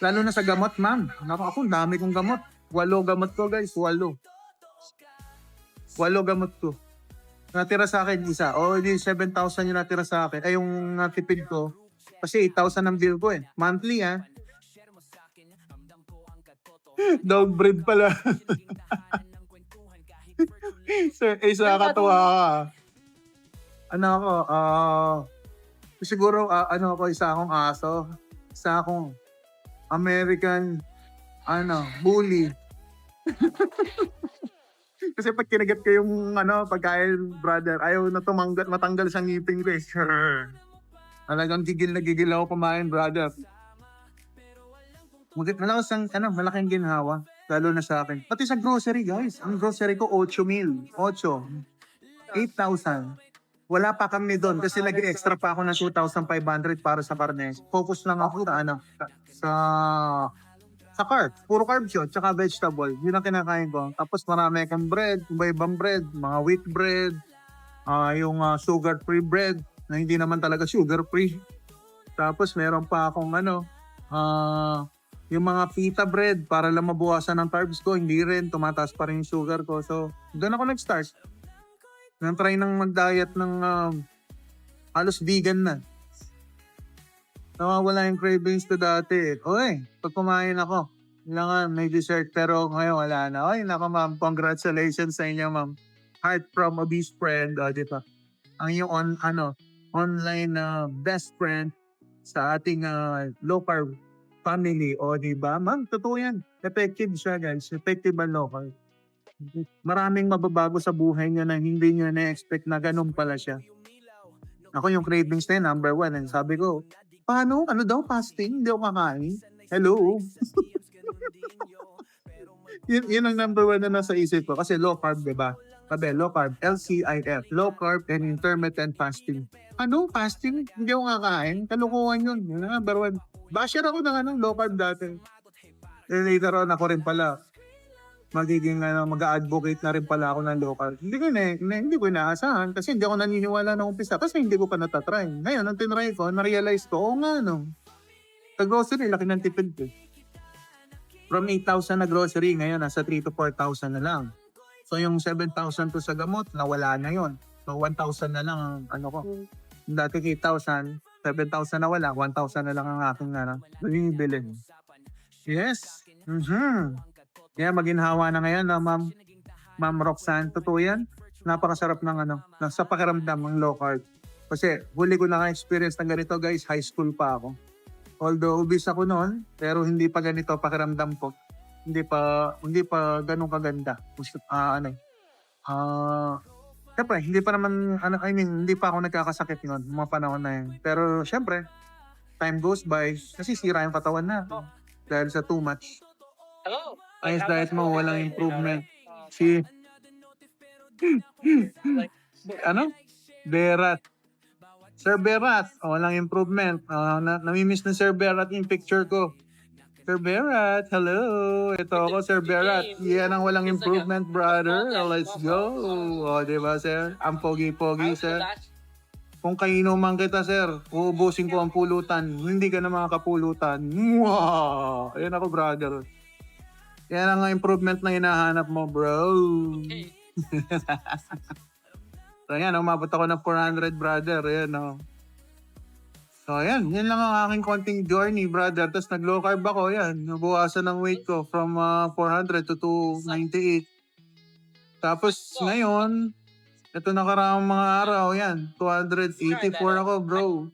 Lalo na sa gamot, ma'am. Ako, dami kong gamot. 8 gamot ko, guys. 8 gamot ko. Natira sa akin isa. Di 7,000 yung natira sa akin. Ay, yung natipid ko. Kasi 8,000 ang bill ko eh. Monthly, Dog breed pala. Sir, isa nakakatuwa ka. Siguro, isa akong aso. Isa akong American, bully. Kasi pag kinagat ko yung, pagkain, brother, ayaw na matanggal sa ngipin ko eh. Talagang gigil na gigil ako kumain, brother. Malaking ginhawa. Lalo na sa akin. Pati sa grocery, guys. Ang grocery ko, 8,000. 8,000. Wala pa kami doon kasi nag-extra pa ako ng 2,500 para sa karne. Focus lang ako sa carb. Puro carbs yun, tsaka vegetable. Yun ang kinakain ko. Tapos marami akong bread, iba-ibang bread, mga wheat bread, yung sugar-free bread na hindi naman talaga sugar-free. Tapos meron pa akong yung mga pita bread para lang mabawasan ng carbs ko. Hindi rin, tumataas pa rin yung sugar ko. So, doon ako nag-start. Nang-try ng mag-diet ng halos vegan na. Nawawala yung cravings ko dati. Pag kumain ako, kailangan may dessert pero ngayon wala na. Naka ma'am, congratulations sa inyo ma'am. Heart from obese friend, di ba? Ang yung online best friend sa ating low carb family, di ba? Ma'am, totoo yan. Effective siya, guys. Effective ang low carb. Maraming mababago sa buhay niyo na hindi niyo na-expect na ganun pala siya. Ako yung cravings na yun, number 1. And sabi ko, paano? Fasting? Hindi ako kakain? Hello? Yun ang number 1 na nasa isip ko. Kasi low carb, diba? Sabi, low carb, LCIF, low carb and intermittent fasting. Ano? Fasting? Hindi ako kakain? Kalukuhan yun. Yun na, number one. Basher ako ng low carb dati. And later on, ako rin pala, magiging mag-advocate na rin pala ako ng low carb. Hindi ko inaasahan kasi hindi ako naniniwala ng umpisa kasi hindi ko pa natatry. Ngayon, nang tinry ko, na-realize ko, sa grocery, laki ng tipid ko. From 8,000 na grocery, ngayon nasa 3 to 4,000 na lang. So yung 7,000 to sa gamot, nawala na yon. So 1,000 na lang ang ko. Dati 8,000, 7,000 na wala, 1,000 na lang ang aking bilhin. Yes. Kaya maginhawa na ngayon na Ma'am Roxanne. Totoo yan. Napakasarap ng nasa pakiramdam ng low carb. Kasi huli ko na experience ng ganito guys, high school pa ako. Although obese ako noon, pero hindi pa ganito pakiramdam ko. Hindi pa ganun kaganda. Siyempre, hindi pa naman, hindi pa ako nagkakasakit noon, mga panahon na yun. Pero syempre, time goes by, nasisira yung katawan na. Dahil sa too much. Ayos diet mo, walang improvement. Berat. Sir Berat, walang improvement. Namimiss na Sir Berat yung picture ko. Sir Berat, hello. Ito ako, Sir Berat. Yan ang walang improvement, brother. Let's go. O, diba, sir? Ang pogi-pogi, sir. Kung kainuman kita, sir, uubusin ko ang pulutan. Hindi ka na makakapulutan. Wow! Ayan ako, brother. Yan ang improvement na hinahanap mo, bro. So, yan, umabot ako ng 400, brother. Ayan, So, ayan. Yan lang ang aking konting journey, brother. Tapos nag-low carb ako, yan. Nabuwasan ng weight ko from 400 to 298. Tapos, ngayon, ito nakaraang mga araw, yan. 284 ako, bro.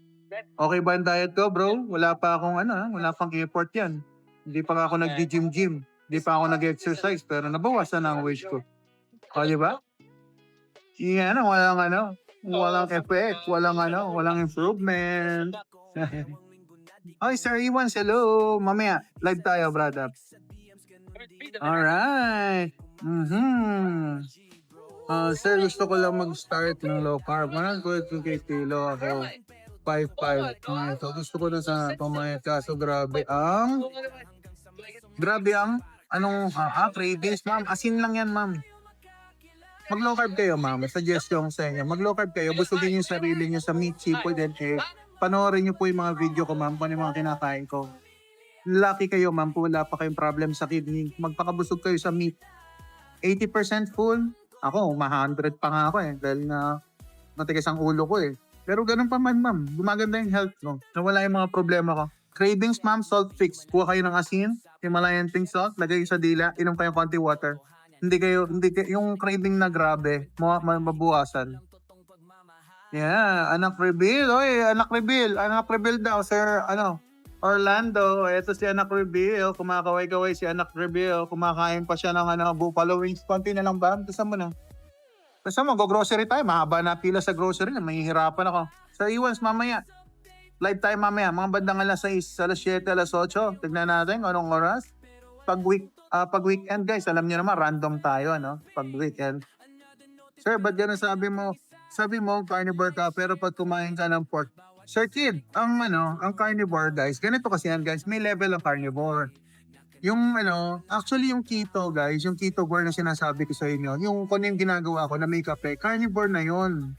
Okay ba ang diet ko, bro? Wala pa akong wala pang effort yan. Hindi pa ako nag-gym. Hindi pa ako nag-exercise, pero nabawasan na ang weight ko. O, di ba? Yan, walang effect, walang improvement. Oy, Sir Iwan, hello. Mamaya, live tayo, brother. Alright. Sir, gusto ko lang mag-start ng low carb. 120 kilo ako. 5'5". So, gusto ko na sa pumayat. Kaso, grabe ang cravings, ma'am. Asin lang yan, ma'am. Mag-low carb kayo, ma'am. Suggestion sa inyo. Mag-low carb kayo. Busugin yung sarili nyo sa meat, seafood, and egg. Panoorin nyo po yung mga video ko, ma'am, kung ano yung mga kinakain ko. Lucky kayo, ma'am, kung wala pa kayong problem sa kidney. Magpakabusog kayo sa meat. 80% full. Ako, 100 pa nga ako dahil matigas ang ulo ko Pero ganun pa man, ma'am. Gumaganda yung health ko. Nawala yung mga problema ko. Cravings, ma'am, salt fix. Kuha kayo ng asin, Himalayan pink salt, lagay sa dila, inom kayo konti water. Hindi yung craving na grabe, mabuwasan. Yeah, anak reveal. Oy, anak reveal daw, sir, Orlando. Ito si anak reveal, kumakaway-kaway si anak reveal, kumakain pa siya ng buffalo wings. Konti na lang ba? Kasama go-grocery tayo, mahaba na pila sa grocery, mahihirapan ako. Sir Iwans, mamaya. Live time mamaya, mga bandang alas 6, alas 7, alas 8. Tignan natin kung anong oras. Pag weekend guys, alam niyo naman, random tayo, Pag weekend. Sir, ba't gano'n sabi mo? Sabi mo, carnivore ka, pero pag kumain ka ng pork. Sir Kid, ang carnivore guys, ganito kasi yan guys, may level ng carnivore. Yung actually yung keto guys, yung ketogore na sinasabi ko sa inyo, yung kung yung ginagawa ko na may kape, carnivore na yon.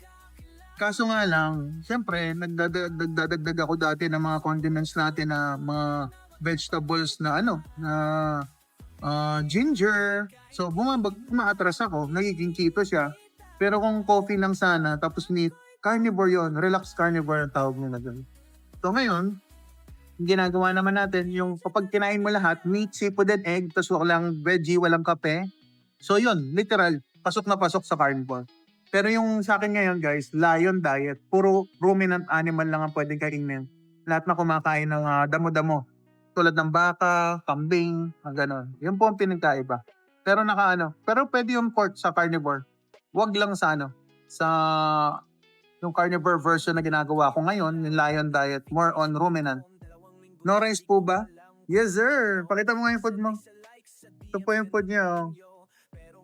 Kaso nga lang, siyempre, nagdadagdag ako dati ng mga condiments natin na mga vegetables na ginger. So, umaatras ako, nagiging keto siya. Pero kung coffee lang sana, tapos meat, carnivore yon, relax carnivore ang tawag nila doon. So ngayon, ginagawa naman natin yung kapag kinain mo lahat, meat, seafood, and egg, tapos walang veggie, walang kape. So yun, literal, pasok na pasok sa carnivore. Pero yung sa akin ngayon guys, lion diet, puro ruminant animal lang ang pwedeng kainin. Lahat na kumakain ng damo-damo. Tulad ng baka, kambing, gano'n. Yun po ang pinagkaiba. Pero pero pwede yung pork sa carnivore. Wag lang sa yung carnivore version na ginagawa ko ngayon, yung lion diet, more on ruminant. No rice po ba? Yes, sir. Pakita mo nga yung food mo. Ito po yung food niya.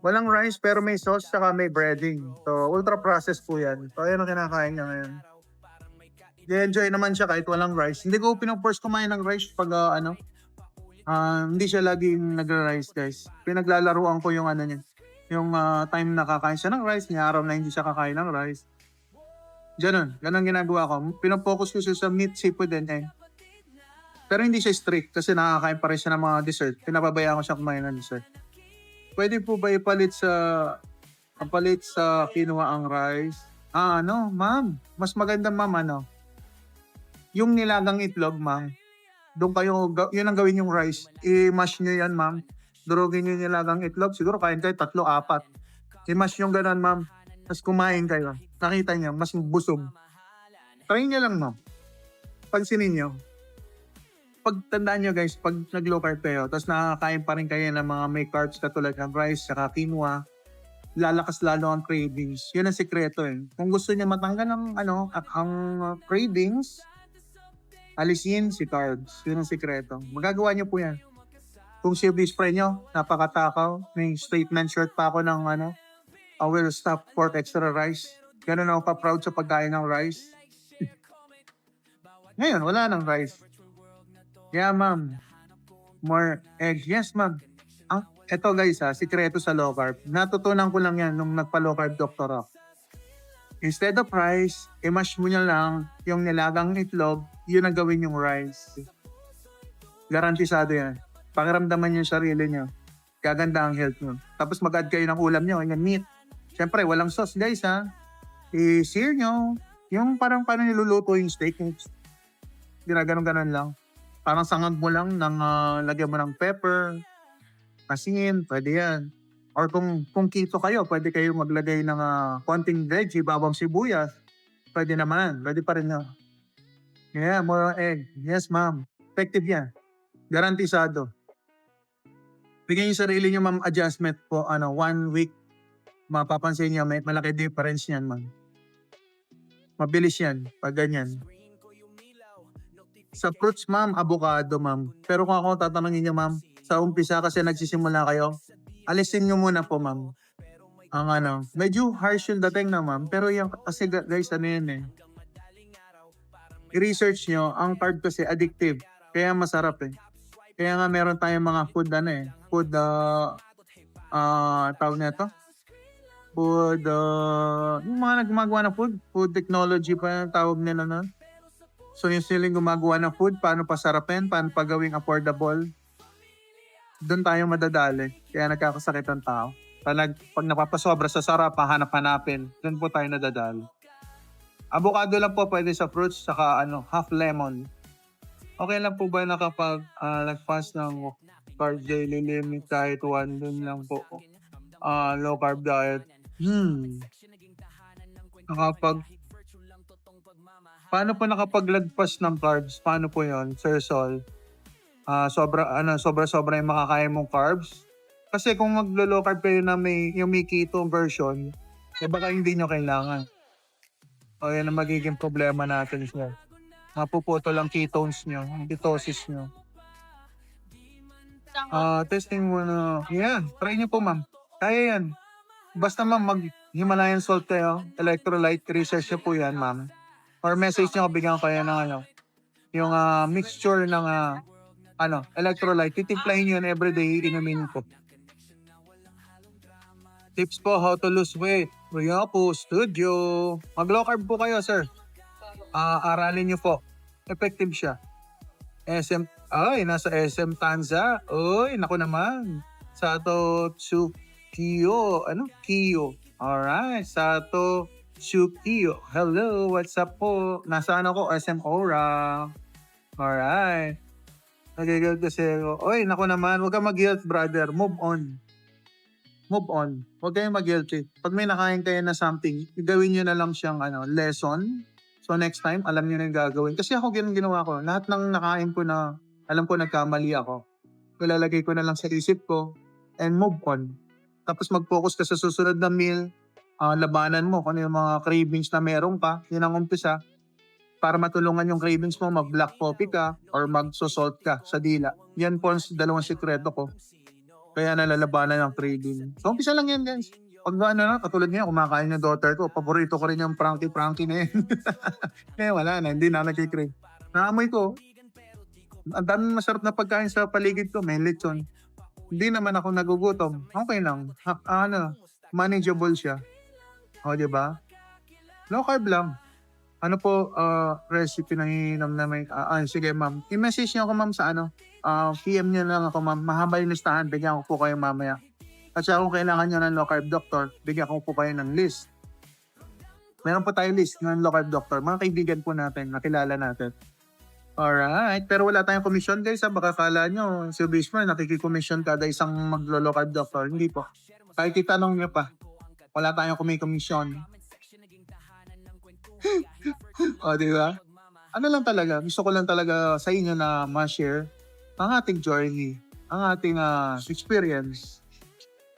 Walang rice pero may sauce saka may breading. So, ultra processed po yan. So, ayan ang kinakain niya ngayon. I-enjoy naman siya kahit walang rice. Hindi ko pinaforce kumain ng rice pag hindi siya laging nagra-rice, guys. Pinaglalaruan ko yung ano niya. Yung time na kakain siya ng rice, may araw na hindi siya kakain ng rice. Ganon ginagawa ko. Pinafocus ko siya sa meat, seafood, and egg. Pero hindi siya strict kasi nakakain pa rin siya ng mga dessert. Pinababayaan ko siya kumain ng dessert. Pwede po ba ipalit sa quinoa ang rice? Ma'am. Mas maganda, ma'am, yung nilagang itlog, ma'am. Doon kayo, yun ang gawin yung rice. I-mash nyo yan, ma'am. Durugin nyo yung nilagang itlog. Siguro kain kayo 3, 4. I-mash yung ganun, ma'am. Tapos kumain kayo. Nakita nyo, mas busog. Try nyo lang, ma'am. Pansinin nyo. Pagtandaan nyo, guys, pag nag-low carb kayo, tapos nakakain pa rin kayo ng mga may carbs katulad ng rice, saka quinoa, lalakas lalo ang cravings. Yun ang sikreto eh. Kung gusto niya matanggal ang cravings, alisin si carbs. Yun ang sikreto. Magagawa niyo po yan. Kung silver spray nyo, napakatakaw. May statement shirt pa ako ng I will stop for extra rice. Ganun ako pa-proud sa pagkain ng rice. Ngayon, wala nang rice. Yeah, ma'am. More egg. Yes, ma'am. Eto guys sikreto sa low carb. Natutunan ko lang yan nung nagpa-low carb doctor ako. Instead of rice, i-mash mo niya lang yung nilagang itlog, yun ang gawin yung rice. Garantisado yan. Pakiramdaman yung sarili niyo. Gaganda ang health mo. Tapos mag-add kayo ng ulam niyo, yung meat. Siyempre, walang sauce guys I-sear nyo. Yung parang paano niluluto yung steak. Ginaganon-ganon lang. Parang sangag mo lang ng lagyan mo ng pepper, asin, pwede yan. Or kung keto kayo, pwede kayo maglagay ng konting veggie, bawang sibuyas. Pwede naman. Pwede pa rin na. Yeah, more egg. Yes, ma'am. Effective yan. Garantisado. Bigyan yung sarili nyo, ma'am, adjustment po. 1 week. Mapapansin nyo, may malaki difference yan, ma'am. Mabilis yan. Pag ganyan. Sa fruits, ma'am, avocado, ma'am. Pero kung ako tatanungin nyo, ma'am, sa umpisa kasi nagsisimula kayo, alisin nyo muna po, ma'am. Ang medyo harsh yung dating na, ma'am. Pero yung, kasi guys, i-research nyo, ang carb kasi addictive. Kaya masarap Kaya nga meron tayong mga food, tawag na ito? Food, yung mga nagmagawa ng food technology pa yung tawag nila na. So yung siling gumagawa ng food, paano pasarapin, paano pagawing affordable, doon tayo madadali. Kaya nagkakasakit ang tao. Pag napapasobra sa sarap, hanap-hanapin, doon po tayo nadadali. Avocado lang po pwede sa fruits, saka half lemon. Okay lang po ba na kapag nag-fast ng carb daily limit kahit 1 dun lang po? Low carb diet. Paano po nakapaglagpas ng carbs? Paano po yon, Sir Sol? Sobra-sobra yung makakaya mong carbs. Kasi kung maglo-low carb kayo na may keto version, baka hindi nyo kailangan. O yan ang magiging problema natin siya. Mapuputo lang ketones nyo, ketosis nyo. Testing mo na. Yan, try nyo po, ma'am. Kaya yan. Basta ma'am, mag-Himalayan salt kayo, electrolyte, research nyo po yan, ma'am. Or message nyo, bigyan ko yan ng yung mixture ng electrolyte. Titimplahin nyo yan everyday, inumin ko. Tips po, how to lose weight. Kuya po, studio. Mag-low carb po kayo, sir. Aralin nyo po. Effective siya. Nasa SM Tanza. Naku naman. Sato Tsukio. Kiyo. Alright, Sato Tsukio. Hello, what's up po? Nasaan ako? SM Aura. Alright. Nagigil kasi ako. Naku naman. Huwag kang mag-guilt, brother. Move on. Huwag kayong mag-guilty. Pag may nakain kayo na something, gawin nyo na lang siyang lesson. So next time, alam nyo na yung gagawin. Kasi ako ginawa ko. Lahat ng nakain ko na, alam ko nagkamali ako. Ilalagay ko na lang sa isip ko and move on. Tapos mag-focus ka sa susunod na meal. Labanan mo kung ano yung mga cravings na meron ka. Yun ang umpisa. Para matulungan yung cravings mo, mag-black coffee ka or mag-salt ka sa dila. Yan po ang dalawang sikreto ko. Kaya nalalabanan ng craving. So, umpisa lang yan, guys. Pag katulad ngayon, kumakain yung daughter ko, paborito ko rin yung Frankie na yan. Kaya wala na, hindi na nagkikrave. Naamoy ko, ang daming masarap na pagkain sa paligid ko, may lechon. Hindi naman ako nagugutom. Okay lang. Manageable siya. O, di ba? Low carb lang. Ano po, recipe na ininom na may, sige ma'am. I-message niyo ako ma'am sa PM niyo lang ako ma'am. Mahaba yung listahan, bigyan ko po kayo mamaya. At saka kung kailangan niyo ng low carb doctor, bigyan ko po kayo ng list. Meron po tayo list ng low carb doctor. Mga kaibigan po natin, nakilala natin. Alright, pero wala tayong commission guys. Baka kala nyo, si Bishmer, nakikikomission kada isang maglo-low carb doctor. Hindi po. Kahit itanong nyo pa, wala tayong commission. O, di ba? Ano lang talaga, gusto ko lang talaga sa inyo na ma-share ang ating journey, ang ating experience.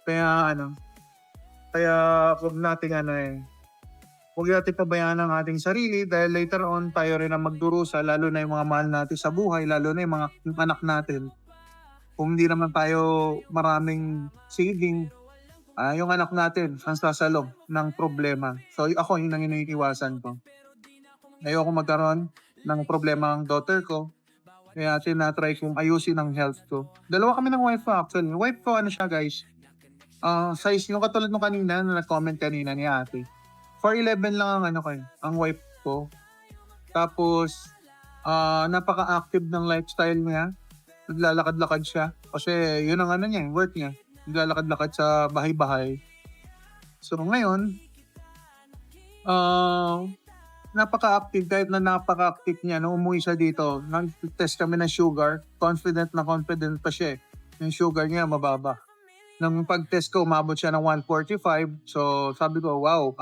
Kaya huwag natin pabayaan ang ating sarili dahil later on tayo rin ang magdurusa, lalo na yung mga mahal natin sa buhay, lalo na yung mga anak natin. Kung hindi naman tayo maraming saving, yung anak natin ang sasalong ng problema. So ako, yun ang iniiwasan ko. Ayoko magkaroon ng problema ang daughter ko. Kaya tinatry kong ayusin ang health ko. Dalawa kami ng wife ko actually. Wife ko siya guys. Size yung katulad nung kanina na nag-comment kanina ni ate. 4'11 lang ang wife ko. Tapos napaka-active ng lifestyle niya. Naglalakad-lakad siya. Kasi yun ang niya, work niya. Naglalakad-lakad sa bahay-bahay. So ngayon, napaka-active, kahit na napaka-active niya, nung umuwi siya dito, nag-test kami ng sugar, confident pa siya eh. Yung sugar niya mababa. Nung pag-test ko, umabot siya ng 145. So sabi ko, wow,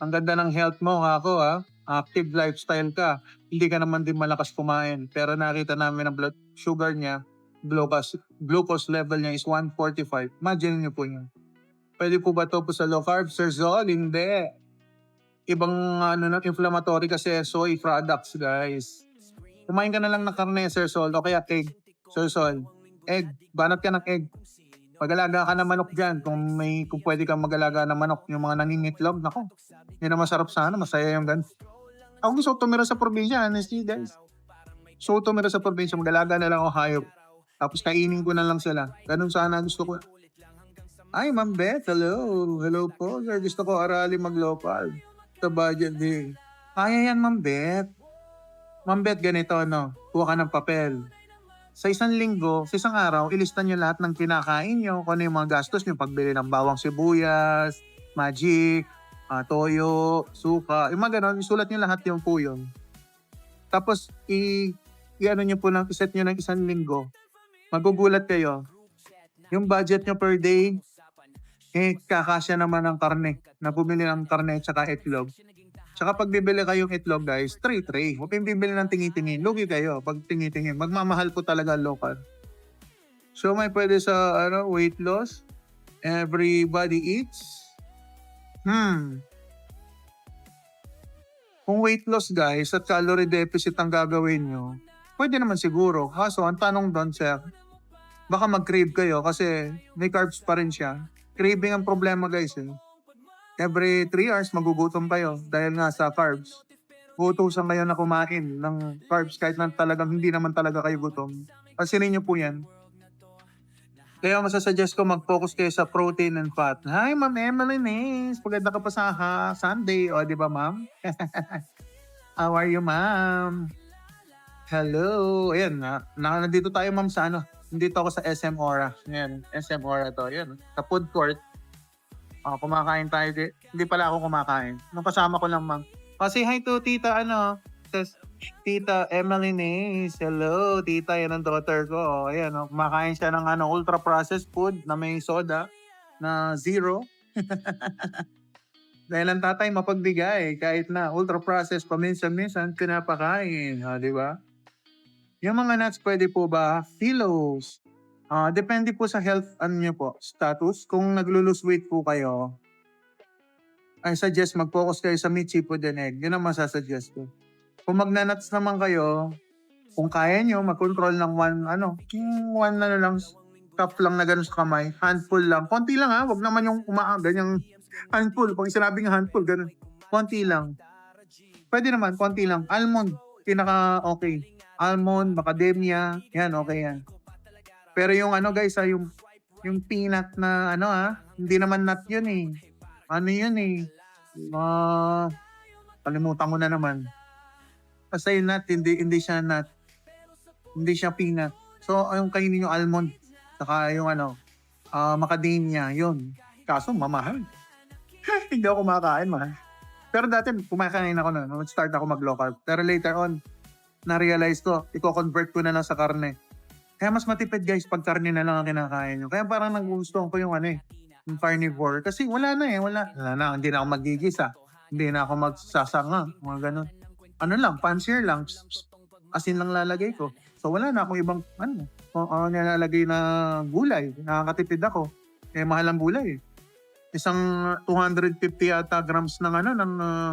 ang ganda ng health mo ako active lifestyle ka. Hindi ka naman din malakas kumain. Pero nakita namin ang blood sugar niya, glucose level niya is 145. Imagine niyo po yun. Pwede po ba ito po sa low carb? Sir Zol, hindi. Ibang inflammatory kasi soy products, guys. Kumain ka na lang ng karne, Sir Sol, o kaya egg. Sir Sol, egg. Banat ka ng egg. Mag-alaga ka ng manok dyan. Kung pwede kang mag-alaga ng manok, yung mga nangingitlog, nako. Yan ang masarap sana, masaya yung gan. Ako gusto tumira sa probinsya, honestly, guys. So tumira sa probinsya, mag-alaga na lang ako hayop. Tapos kainin ko na lang sila. Ganun sana gusto ko. Ay, Ma'am Beth, hello. Hello po, sir. Gusto ko arali mag-low carb. Sa budget din. Kaya yan, Ma'am Beth. Ma'am Beth, ganito, kuha ka ng papel. Sa isang linggo, sa isang araw, ilista nyo lahat ng kinakain nyo, kung ano yung mga gastos nyo, pagbili ng bawang sibuyas, magic, toyo, suka, yung mga ganon, isulat nyo lahat yung po yun. Tapos, iset nyo ng isang linggo. Magugulat kayo. Yung budget nyo per day, kakasya naman ng karne. Na bumili ng karne at saka itlog. Tsaka pag bibili kayong itlog, guys, tray. Huwag kayong bibili ng tingi-tingi. Lugi kayo pag tingi-tingi. Magmamahal po talaga local. So, may pwede sa weight loss. Everybody eats. Kung weight loss, guys, at calorie deficit ang gagawin nyo, pwede naman siguro. Kaso, ang tanong doon, sir, baka mag-crave kayo kasi may carbs pa rin siya. Craving ang problema, guys. Every 3 hours, magugutom kayo dahil nga sa carbs. Gutusan kayo na kumain ng carbs kahit na talagang hindi naman talaga kayo gutom. Pansinin nyo po yan. Kaya masasuggest ko mag-focus kayo sa protein and fat. Hi, Ma'am Emily. Paganda ka pa sa Sunday. O, di ba, Ma'am? How are you, Ma'am? Hello. Ayan, nandito tayo, Ma'am, sa Nandito ako sa SM Aura. Ayan, SM Aura to. Ayan, sa food court. Kumakain tayo. Hindi pala ako kumakain. Nung kasama ko lang, Ma'am. Say hi to Tita, Tita Emily Nays. Hello, Tita. Yan ang daughter ko. Ayan, kumakain siya ng ultra-processed food na may soda na 0. Dahil ang tatay mapagbigay kahit na ultra-processed paminsan-minsan pinapakain. Di ba? Yung mga nuts pwede po ba? Kilos. Depende po sa health status. Kung naglo-lose weight po kayo, I suggest mag-focus kayo sa meat, seafood, and egg. Yun ang masasuggest ko. Kung magna-nuts naman kayo, kung kaya nyo, mag-control ng cup lang na gano'n sa kamay, handful lang. Konti lang ha, wag naman yung ganyang handful. Pag sinabing handful, gano'n. Konti lang. Pwede naman, konti lang. Almond, pinaka-okay. Almond, macadamia, yan, okay yan. Pero yung ano guys, yung peanut na ano hindi naman nut yun eh. Ano yun eh. Kalimutan ko na naman. Basta yung nut, hindi siya nut. Hindi siya peanut. So, yung kainin yung almond, saka yung macadamia, yun. Kaso, mamahal. Hindi ako kumakain, mahal. Pero dati, kumakain ako na. Start ako mag-low carb. Pero later on, na-realize ko, i-convert ko na lang sa karne. Kaya mas matipid guys, pag karne na lang ang kinakain nyo. Kaya parang nagustuhan ko yung yung carnivore. Kasi wala na. Wala na, hindi na ako magigisa. Hindi na ako magsasanga, mga ganun. Ano lang, pansier lang. Asin lang lalagay ko. So wala na akong ibang, nilalagay na gulay. Nakakatipid ako. Mahal ang gulay eh. Isang 250 yata grams ng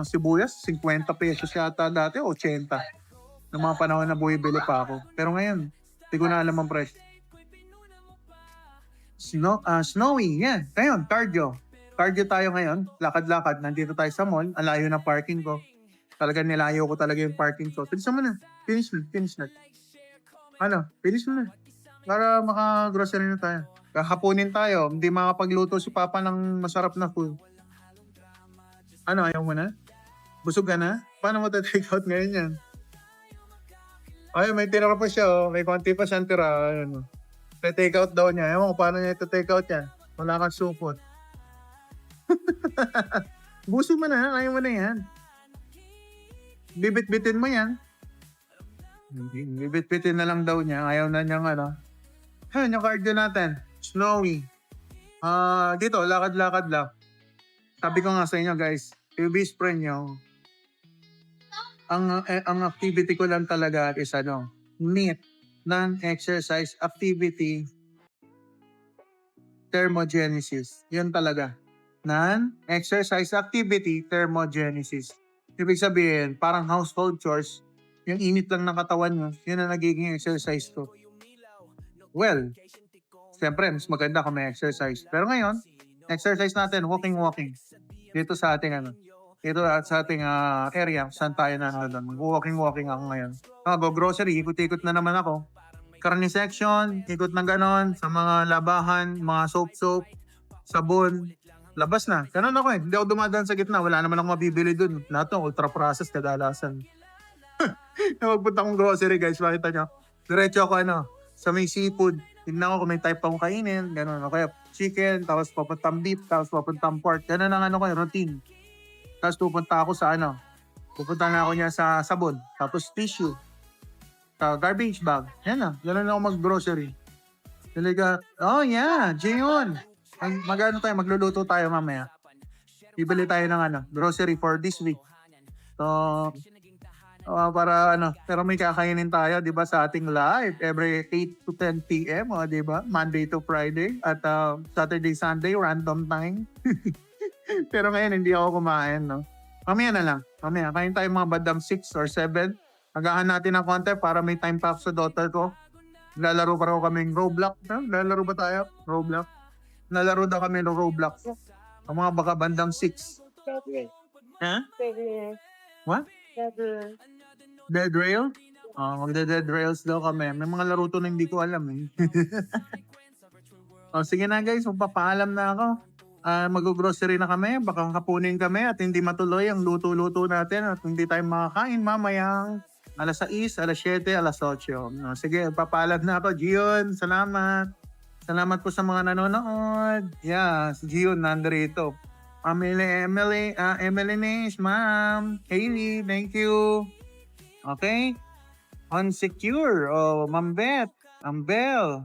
sibuyas, 50 pesos yata dati, 80. Noong mga panahon na bumibili pa ako. Pero ngayon, hindi ko na alam ang price. Snowy, yan. Ngayon, cardio. Cardio tayo ngayon. Lakad-lakad. Nandito tayo sa mall. Ang layo ng parking ko. Talaga nilayo ko talaga yung parking ko. Finish mo na. Finish na. Finish mo na. Para maka-grocery na tayo. Kahaponin tayo. Hindi makapagluto si Papa ng masarap na food. Ayaw mo na? Busog ka na? Paano mo take out ngayon yan? Ay, may tira pa siya. Oh. May konti pa siyang tira. Take out daw niya. Ewan ko paano niya ito-take out yan. Wala kang supot. Busog mo na. Ayaw mo na yan. Bibit-bitin mo yan. Bibit-bitin na lang daw niya. Ayaw na niyang yung cardio natin. Snowy. Dito, lakad-lakad lang. Sabi ko nga sa inyo guys, i-best friend nyo, ang activity ko lang talaga is NEAT, non-exercise activity thermogenesis. Yun talaga. Non-exercise activity thermogenesis. Ibig sabihin, parang household chores, yung init lang ng katawan nyo, yun ang nagiging exercise ko. Well, siyempre, mas maganda kung may exercise. Pero ngayon, exercise natin, walking. Dito sa ating dito sa ating area, saan tayo na mag-walking ako ngayon. Go grocery, ikot-ikot na naman ako. Karne section, ikot na ganon, sa mga labahan, mga soap, sabon, labas na. Ganon ako hindi ako dumadaan sa gitna, wala naman akong mabibili dun. Lahat ng ultra-processed kadalasan. Magpunta akong grocery guys, makita nyo. Diretso ako sa may seafood. Tignan ko kung may type akong kainin, gano'n. O kaya chicken, tapos papuntang beef, tapos papuntang pork. Gano'n ang routine. Tapos pupunta ako sa pupunta na ako niya sa sabon, tapos tissue, garbage bag. Yan na, gano'n ako mag-grocery. Talaga, Jayon. Magluluto tayo mamaya. Bibili tayo ng grocery for this week. So, pero may kakainin tayo, 'di ba, sa ating live every 8 to 10 PM, 'di ba? Monday to Friday at Saturday, Sunday random time. Pero ngayon hindi ako kumain, no. Mamaya na lang. Mamaya kain tayo mga bandang 6 or 7. Agahan natin ng konti para may time pa sa daughter ko. Lalaro pa raw kaming Roblox. Lalaro ba tayo? Roblox. Nalaro daw kami ng Roblox. Ang mga baka bandang 6. Ha? What? Dead Rail? Magde-dead rails daw kami. May mga laro to na hindi ko alam eh. Sige na guys, magpapaalam na ako. Mag-grocery na kami, baka kapunin kami at hindi matuloy ang luto-luto natin at hindi tayo makakain mamayang alas 6, alas 7, alas 8. Sige, papaalam na ako. Gion, salamat. Salamat po sa mga nanonood. Yeah, si Gion nandito. Emily Nash, ma'am. Hailey, thank you. Okay? Unsecure. Ma'am Beth. Ambel.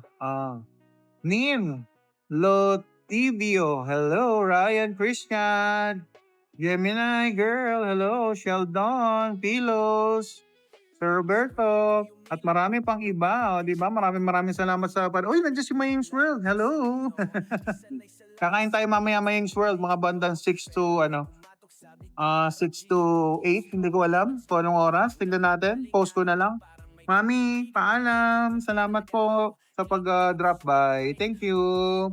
Nim. Lotibio. Hello, Ryan Christian. Gemini girl. Hello, Sheldon. Pilos. Sir Roberto. At marami pang iba. Di ba? Maraming salamat sa nandiyan si Maying's World. Hello. Kakain tayo mamaya Maying's World. Mga bandang 6 to 8, hindi ko alam kung anong oras. Tignan natin, post ko na lang. Mami, paalam. Salamat po. sa pag-drop by. Thank you.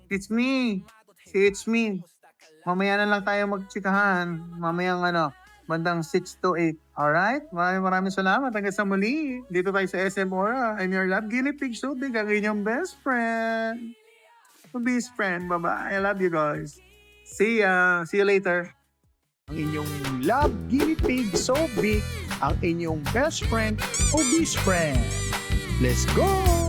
It's me. Si It's me. Mamaya na lang tayo magtsikahan. Mamayang bandang 6 to 8. Alright? Maraming salamat. Hanggang sa muli. Dito tayo sa SM Aura. I'm your love guinea pig so big. Ang inyong best friend. Best friend. Bye-bye. I love you guys. See ya. See you later. Ang inyong love guinea pig so big, ang inyong best friend o best friend. Let's go!